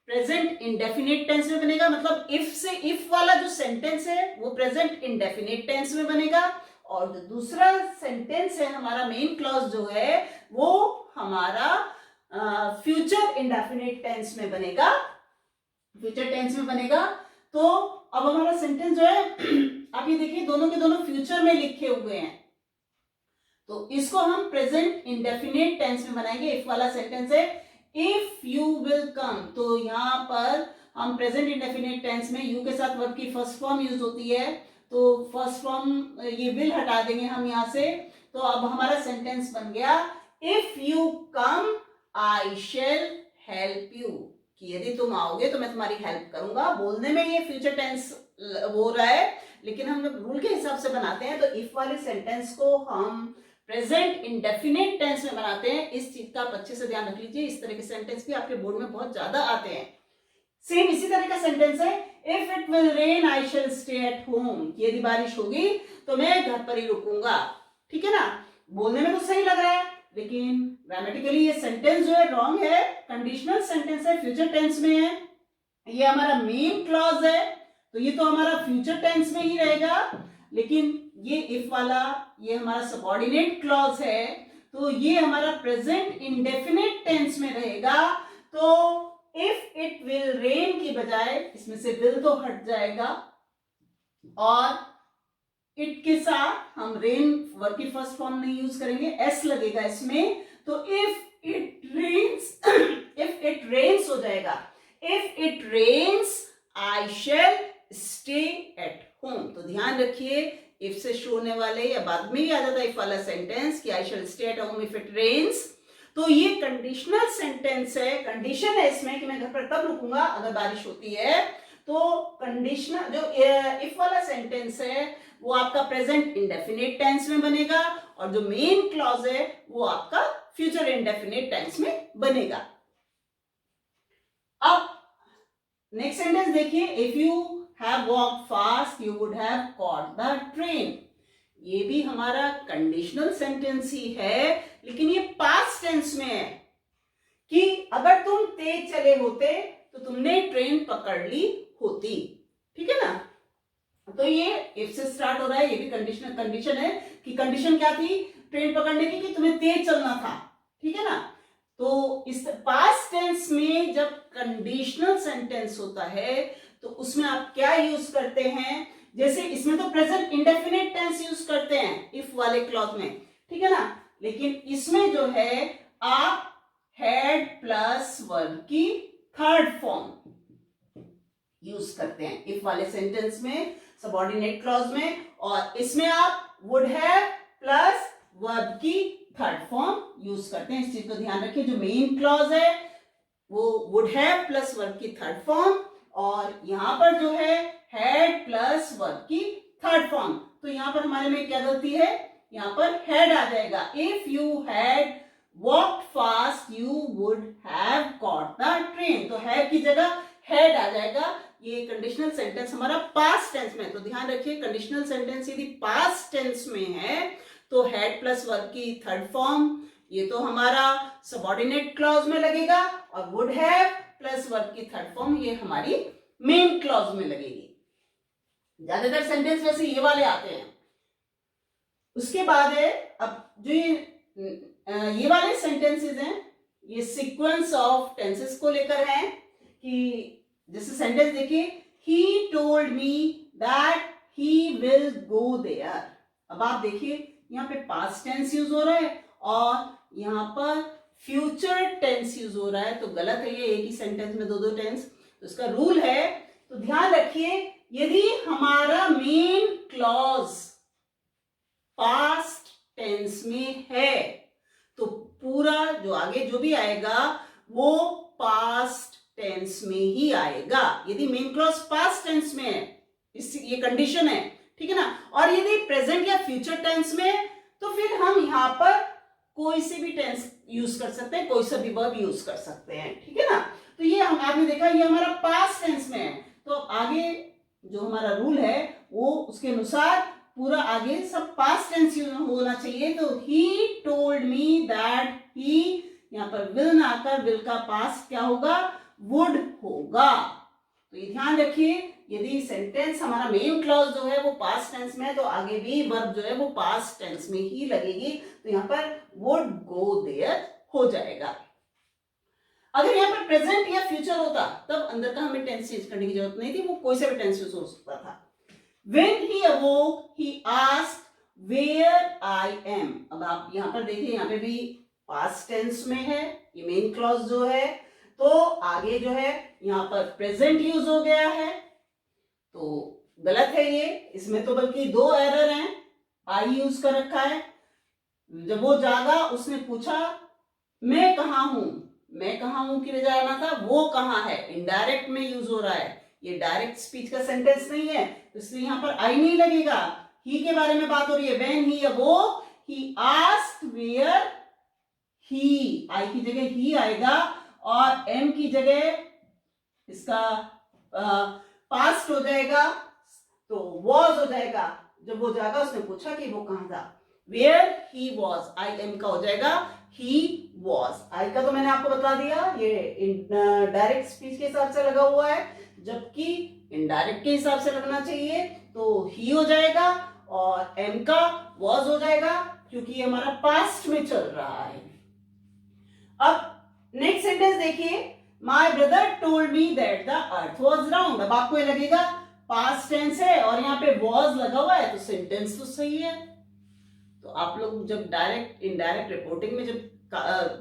present indefinite tense में बनेगा, मतलब इफ से, इफ वाला जो सेंटेंस है वो प्रेजेंट इंडेफिनिट टेंस में बनेगा, और जो दूसरा सेंटेंस है हमारा मेन क्लॉज जो है वो हमारा फ्यूचर इंडेफिनिट टेंस में बनेगा, फ्यूचर टेंस में बनेगा। तो अब हमारा सेंटेंस जो है आप ये देखिए, दोनों के दोनों फ्यूचर में लिखे हुए हैं, तो इसको हम प्रेजेंट इंडेफिनिट टेंस में बनाएंगे। इफ वाला सेंटेंस है इफ यू विल कम, तो यहां पर हम प्रेजेंट इंडेफिनिट टेंस में यू के साथ वर्ब की फर्स्ट फॉर्म यूज होती है, तो फर्स्ट फॉर्म ये विल हटा देंगे हम यहां से, तो अब हमारा सेंटेंस बन गया if you come I shell help you, कि यदि तुम आओगे तो मैं तुम्हारी हेल्प करूंगा। बोलने में ये फ्यूचर टेंस हो रहा है, लेकिन हम जब रूल के हिसाब से बनाते हैं तो इफ वाले सेंटेंस को हम प्रेजेंट इंडेफिनिट टेंस में बनाते हैं। इस चीज का आप अच्छे से ध्यान रख लीजिए, इस तरह के सेंटेंस भी आपके बोर्ड में बहुत ज्यादा आते हैं। सेम इसी तरह का सेंटेंस है if it will rain I shall stay at home, यदि बारिश होगी तो मैं घर पर ही रुकूंगा, ठीक है ना। बोलने में तो सही लग रहा है, लेकिन ग्रामेटिकली ये सेंटेंस जो है रॉन्ग है, कंडीशनल सेंटेंस है, फ्यूचर टेंस में है, ये हमारा मेन क्लॉज है, तो ये तो हमारा फ्यूचर टेंस में ही रहेगा, लेकिन ये इफ वाला ये हमारा सबऑर्डिनेट क्लॉज है, तो ये हमारा प्रेजेंट इंडेफिनिट टेंस में रहेगा। तो इफ इट विल रेन की बजाय इसमें से विल तो हट जाएगा, और इट के साथ हम रेन वर्ब की फर्स्ट फॉर्म नहीं यूज करेंगे, एस लगेगा इसमें, तो if it rains if it rains हो जाएगा, if it rains I shall stay at home. तो ध्यान रखिए, इफ से शुरू होने वाले या बाद में ही आ जाता है इफ वाला सेंटेंस कि I shall stay at home if it rains, तो ये कंडीशनल सेंटेंस है, कंडीशन है इसमें कि मैं घर पर तब रुकूंगा अगर बारिश होती है। तो कंडीशनल जो इफ वाला सेंटेंस है वो आपका प्रेजेंट इंडेफिनिट टेंस में बनेगा, और जो मेन क्लॉज है वो आपका फ्यूचर इंडेफिनिट टेंस में बनेगा। अब नेक्स्ट सेंटेंस देखिए, if you have walked fast you would have caught the train. ये भी हमारा कंडीशनल सेंटेंस ही है, लेकिन ये पास्ट टेंस में है कि अगर तुम तेज चले होते तो तुमने ट्रेन पकड़ ली होती, ठीक है ना। तो ये इफ से स्टार्ट हो रहा है, ये भी कंडीशनल कंडीशन है कि कंडीशन क्या थी ट्रेन पकड़ने की, कि तुम्हें तेज चलना था, ठीक है ना। तो इस पास्ट टेंस में जब कंडीशनल सेंटेंस होता है तो उसमें आप क्या यूज करते हैं, जैसे इसमें तो प्रेजेंट इंडेफिनिट टेंस यूज करते हैं इफ वाले क्लॉज में, ठीक है ना, लेकिन इसमें जो है आप हैड प्लस वर्ब की थर्ड फॉर्म यूज करते हैं इफ वाले सेंटेंस में, सबऑर्डिनेट क्लॉज में, और इसमें आप वुड हैव प्लस वर्ब की थर्ड फॉर्म यूज करते हैं। इस चीज को ध्यान रखिए, जो मेन क्लॉज है वो वुड हैव प्लस वर्ब की थर्ड फॉर्म, और यहां पर जो है हैड प्लस वर्ब की थर्ड फॉर्म, तो यहां पर हमारे में क्या गलती है, यहां पर हैड आ जाएगा। If you had walked fast you would have caught the train, तो हैव की जगह हैड आ जाएगा। ये कंडीशनल सेंटेंस हमारा पास्ट टेंस में है, तो ध्यान रखिए कंडीशनल सेंटेंस यदि पास्ट टेंस में है तो हैड प्लस वर्ब की थर्ड फॉर्म, ये तो हमारा सबऑर्डिनेट क्लॉज में लगेगा, और वुड हैव प्लस वर्ब की थर्ड फॉर्म ये हमारी मेन क्लॉज में लगेगी। ज्यादातर सेंटेंस वैसे ये वाले आते हैं। उसके बाद है, अब जो ये वाले सेंटेंसेस हैं ये सीक्वेंस ऑफ टेंसेस को लेकर हैं, कि जैसे सेंटेंस देखिए, he told me that he will go there. अब आप देखिए यहाँ पे पास्ट टेंस यूज हो रहा है और यहाँ पर फ्यूचर टेंस यूज हो रहा है, तो गलत है ये, एक ही सेंटेंस में दो दो टेंस। तो इसका रूल है, तो ध्यान रखिए यदि हमारा मेन क्लॉज पास्ट टेंस में है तो पूरा जो आगे जो भी आएगा वो पास्ट टेंस में ही आएगा, यदि मेन क्लॉज पास्ट टेंस में है, ये कंडीशन है, ठीक है ना। और यदि प्रेजेंट या फ्यूचर टेंस में तो फिर हम यहाँ पर कोई से भी टेंस यूज कर सकते हैं, कोई सा भी वर्ब यूज कर सकते हैं, ठीक है ना। तो ये हम आपने देखा ये हमारा पास्ट टेंस में है, तो आगे जो हमारा रूल है वो उसके अनुसार पूरा आगे सब पास्ट टेंस होना चाहिए। तो ही टोल्ड मी दैट ही, यहाँ पर विल ना आकर विल का पास्ट क्या होगा, वुड होगा। तो ये ध्यान रखिए यदि सेंटेंस हमारा मेन क्लॉज जो है वो पास्ट टेंस में है तो आगे भी वर्ब जो है वो पास्ट टेंस में ही लगेगी, तो यहाँ पर वुड गो देयर हो जाएगा। अगर यहाँ पर प्रेजेंट या फ्यूचर होता तब अंदर का हमें टेंस चेंज करने की जरूरत नहीं थी, वो कोई सा भी टेंस यूज हो सकता था। When he awoke, he asked where I am। अब आप यहाँ पर देखिए यहाँ पे भी पास्ट टेंस में है, ये मेन क्लॉज जो है, तो आगे जो है यहाँ पर प्रेजेंट यूज हो गया है, तो गलत है ये, इसमें तो बल्कि दो एरर हैं, आई यूज कर रखा है। जब वो जागा उसने पूछा मैं कहाँ हूं, मैं कहाँ हूं की बजाय आना था वो कहाँ है, इनडायरेक्ट में यूज हो रहा है, ये डायरेक्ट स्पीच का सेंटेंस नहीं है, तो इसलिए यहाँ पर आई नहीं लगेगा। ही के बारे में बात हो रही है, when he awoke he asked where he, I की जगह ही आएगा और एम की जगह इसका पास्ट हो जाएगा, तो वॉज हो जाएगा। जब वो जागा उसने पूछा कि वो कहां था, where he was, I am का हो जाएगा ही वॉज। आई का तो मैंने आपको बता दिया ये डायरेक्ट स्पीच के हिसाब से लगा हुआ है, जबकि इनडायरेक्ट के हिसाब से लगना चाहिए, तो ही हो जाएगा और एम का वॉज हो जाएगा, क्योंकि ये हमारा पास्ट में चल रहा है। अब नेक्स्ट सेंटेंस देखिए, my brother told me that the earth was round. अब आपको ये लगेगा पास्ट टेंस है और यहाँ पे वॉज लगा हुआ है तो सेंटेंस तो सही है। तो आप लोग जब डायरेक्ट इनडायरेक्ट रिपोर्टिंग में जब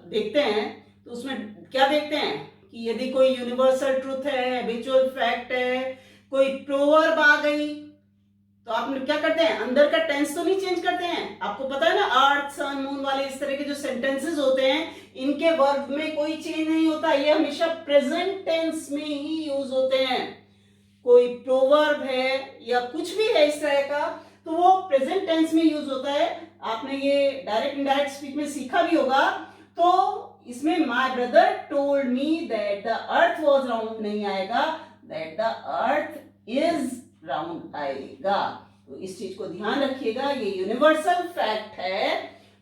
देखते हैं तो उसमें क्या देखते हैं कि यदि कोई यूनिवर्सल ट्रूथ है, हैबिचुअल फैक्ट है, कोई प्रोवर्ब आ गई, तो आप क्या करते हैं, अंदर का टेंस तो नहीं चेंज करते हैं। आपको पता है ना अर्थ सन मून वाले इस तरह के जो सेंटेंसेस होते हैं इनके वर्ब में कोई चेंज नहीं होता, ये हमेशा प्रेजेंट टेंस में ही यूज होते हैं। कोई प्रोवर्ब है या कुछ भी है इस तरह का तो वो प्रेजेंट टेंस में यूज होता है। आपने ये डायरेक्ट इनडायरेक्ट स्पीच में सीखा भी होगा। तो इसमें my brother told me that the earth was round नहीं आएगा, that the earth is round आएगा। तो इस चीज को ध्यान रखिएगा, ये यूनिवर्सल फैक्ट है।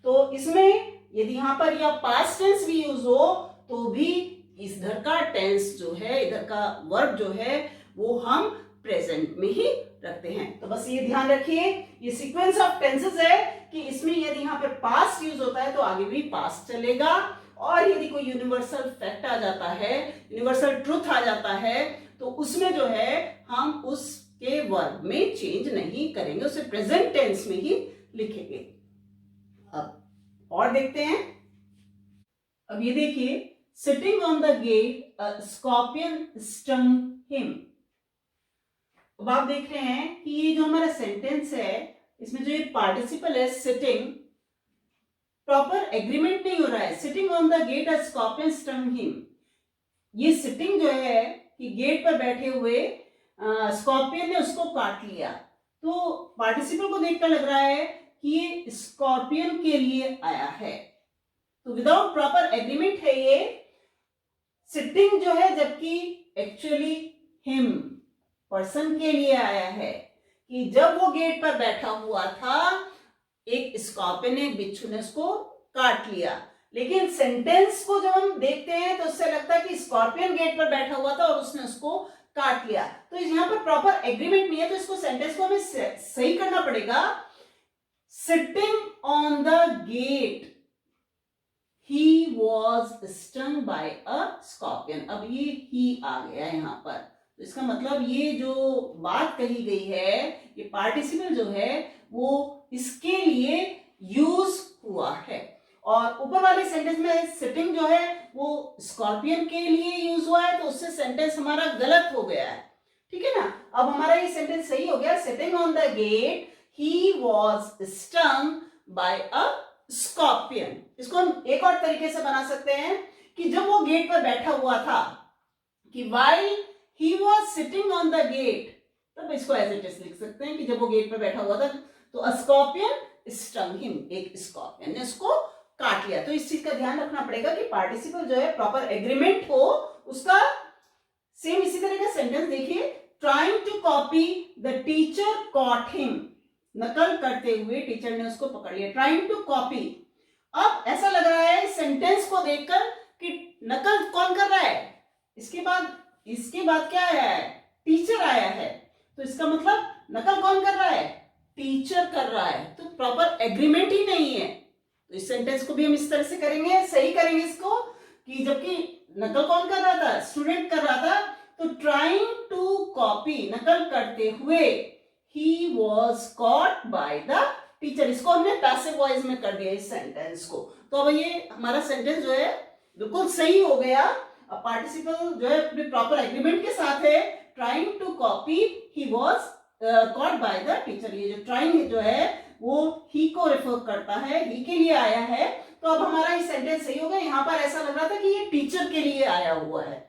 तो इसमें यदि यहां पर या पास्ट टेंस भी यूज हो तो भी इधर का टेंस जो है, इधर का वर्ब जो है वो हम प्रेजेंट में ही रखते हैं। तो बस ये ध्यान रखिए, ये सीक्वेंस ऑफ टेंसेस है कि इसमें यदि यहाँ पर पास्ट यूज होता है तो आगे भी पास्ट चलेगा, और यदि कोई यूनिवर्सल फैक्ट आ जाता है, यूनिवर्सल ट्रूथ आ जाता है, तो उसमें जो है हम उसके वर्ब में चेंज नहीं करेंगे, उसे प्रेजेंट टेंस में ही लिखेंगे। अब और देखते हैं। अब ये देखिए, sitting on the get a scorpion stung him. अब आप देख रहे हैं कि ये जो हमारा सेंटेंस है इसमें जो ये पार्टिसिपल है सिटिंग, प्रॉपर एग्रीमेंट नहीं हो रहा है। Sitting on the get a scorpion stung him, ये सिटिंग जो है कि गेट पर बैठे हुए स्कॉर्पियन ने उसको काट लिया, तो पार्टिसिपल को देखकर लग रहा है कि ये स्कॉर्पियन के लिए आया है। तो विदाउट प्रॉपर एग्रीमेंट है ये सिटिंग जो है, जबकि एक्चुअली हिम पर्सन के लिए आया है कि जब वो गेट पर बैठा हुआ था एक स्कॉर्पियन ने, बिच्छू ने उसको काट लिया। लेकिन सेंटेंस को जब हम देखते हैं तो उससे लगता है कि स्कॉर्पियन गेट पर बैठा हुआ था और उसने उसको काट लिया। तो यहाँ पर प्रॉपर एग्रीमेंट नहीं है, तो इसको सेंटेंस को हमें सही करना पड़ेगा। Sitting on the gate he was stung by a scorpion. अब ये ही आ गया यहाँ पर, तो इसका मतलब ये जो बात कही गई है, ये पार्टिसिपल जो है वो इसके लिए यूज हुआ है। और ऊपर वाले सेंटेंस में सिटिंग जो है वो स्कॉर्पियन के लिए यूज हुआ है, तो उससे सेंटेंस हमारा गलत हो गया है, ठीक है ना। अब हमारा ये सेंटेंस सही हो गया, sitting on the gate he was stung by a scorpion. इसको हम एक और तरीके से बना सकते हैं कि जब वो गेट पर बैठा हुआ था, कि while he was sitting on the gate, तब इसको एज इट इज लिख सकते हैं कि जब वो गेट पर बैठा हुआ था तो a scorpion stung him, एक स्कॉर्पियन ने उसको काट लिया। तो इस चीज का ध्यान रखना पड़ेगा कि पार्टिसिपल जो है प्रॉपर एग्रीमेंट हो उसका। सेम इसी तरह का सेंटेंस देखिए, trying to copy the teacher caught him, नकल करते हुए टीचर ने उसको पकड़ लिया, ट्राइंग टू कॉपी। अब ऐसा लग रहा है सेंटेंस को देखकर कि नकल कौन कर रहा है, इसके बाद क्या आया है, टीचर आया है, तो इसका मतलब नकल कौन कर रहा है, टीचर कर रहा है, तो प्रॉपर एग्रीमेंट ही नहीं है। तो इस सेंटेंस को भी हम इस तरह से करेंगे, सही करेंगे इसको, कि जबकि नकल कौन कर रहा था, स्टूडेंट कर रहा था, तो ट्राइंग टू कॉपी, नकल करते हुए, he was caught by the teacher, इसको हमने पैसिव वॉइस में कर दिया इस सेंटेंस को। तो अब ये हमारा सेंटेंस जो है बिल्कुल सही हो गया। अब पार्टिसिपल जो है प्रॉपर एग्रीमेंट के साथ है, trying to copy he was caught by the teacher. ये जो ट्राइंग जो है वो ही को रेफर करता है, ही के लिए आया है। तो अब हमारा ये सेंटेंस सही हो गया। यहाँ पर ऐसा लग रहा था कि ये टीचर के लिए आया हुआ है,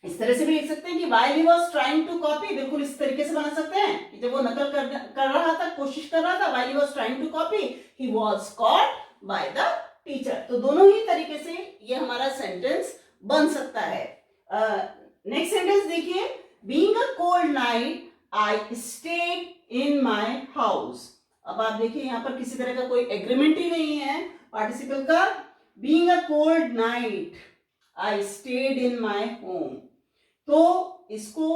इस तरह से भी लिख सकते हैं कि while he was trying to copy, बिल्कुल इस तरीके से बना सकते हैं कि जब वो नकल कर रहा था, कोशिश कर रहा था, while he was trying to copy, he was caught by the teacher। तो दोनों ही तरीके से ये हमारा सेंटेंस बन सकता है। नेक्स्ट सेंटेंस देखिए, being a cold night, I stayed in my house। अब आप देखिए यहाँ पर किसी तरह का कोई एग्रीमेंट ही नहीं है पार्टिसिपल का। being a cold night, I stayed in my home, तो इसको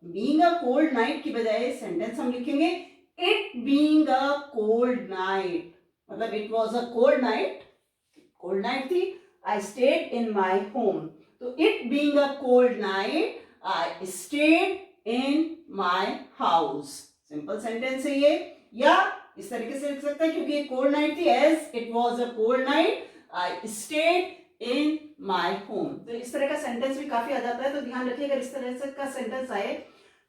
बीइंग अ कोल्ड नाइट की बजाय सेंटेंस हम लिखेंगे it being a cold night, मतलब it was a cold night थी, I stayed in my home. तो it being a cold night I stayed in my house, simple sentence है ये। या इस तरीके से लिख सकते हैं क्योंकि ये कोल्ड नाइट थी, as it was a cold night I stayed in my home. तो इस तरह का सेंटेंस भी काफी आ जाता है, तो ध्यान रखिए अगर इस तरह से का सेंटेंस आए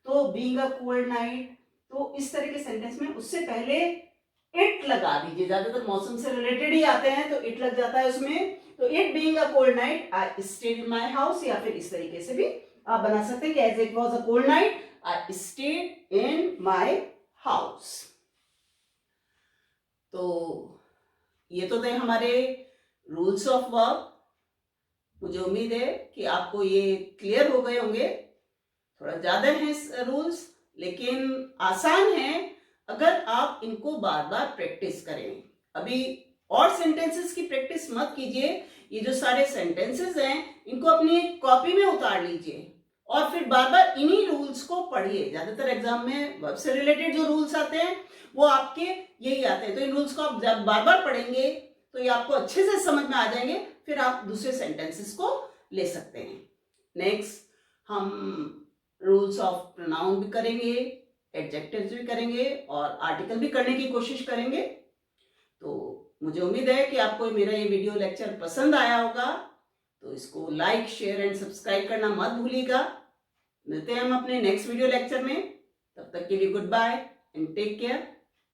तो बीइंग अ कोल्ड नाइट, तो इस तरह के सेंटेंस में उससे पहले इट लगा दीजिए, ज्यादातर मौसम से रिलेटेड ही आते हैं तो इट लग जाता है उसमें। तो it being a cold night I stayed in my house, या फिर इस तरीके से भी आप बना सकते हैं कि as it was a cold night I stayed in my house. तो ये तो थे हमारे रूल्स ऑफ वर्ब। मुझे उम्मीद है कि आपको ये क्लियर हो गए होंगे। थोड़ा ज्यादा है रूल्स, लेकिन आसान है अगर आप इनको बार बार प्रैक्टिस करें। अभी और सेंटेंसेस की प्रैक्टिस मत कीजिए, ये जो सारे सेंटेंसेस हैं इनको अपनी कॉपी में उतार लीजिए और फिर बार बार इन्हीं रूल्स को पढ़िए। ज्यादातर एग्जाम में वर्ब से रिलेटेड जो रूल्स आते हैं वो आपके यही आते हैं, तो इन रूल्स को आप जब बार बार पढ़ेंगे तो ये आपको अच्छे से समझ में आ जाएंगे, फिर आप दूसरे सेंटेंसेस को ले सकते हैं। नेक्स्ट हम रूल्स ऑफ प्रोनाउन भी करेंगे, एडजेक्टिव्स भी करेंगे और आर्टिकल भी करने की कोशिश करेंगे। तो मुझे उम्मीद है कि आपको मेरा ये वीडियो लेक्चर पसंद आया होगा, तो इसको लाइक शेयर एंड सब्सक्राइब करना मत भूलिएगा। मिलते हैं हम अपने नेक्स्ट वीडियो लेक्चर में, तब तक के लिए good bye and take care.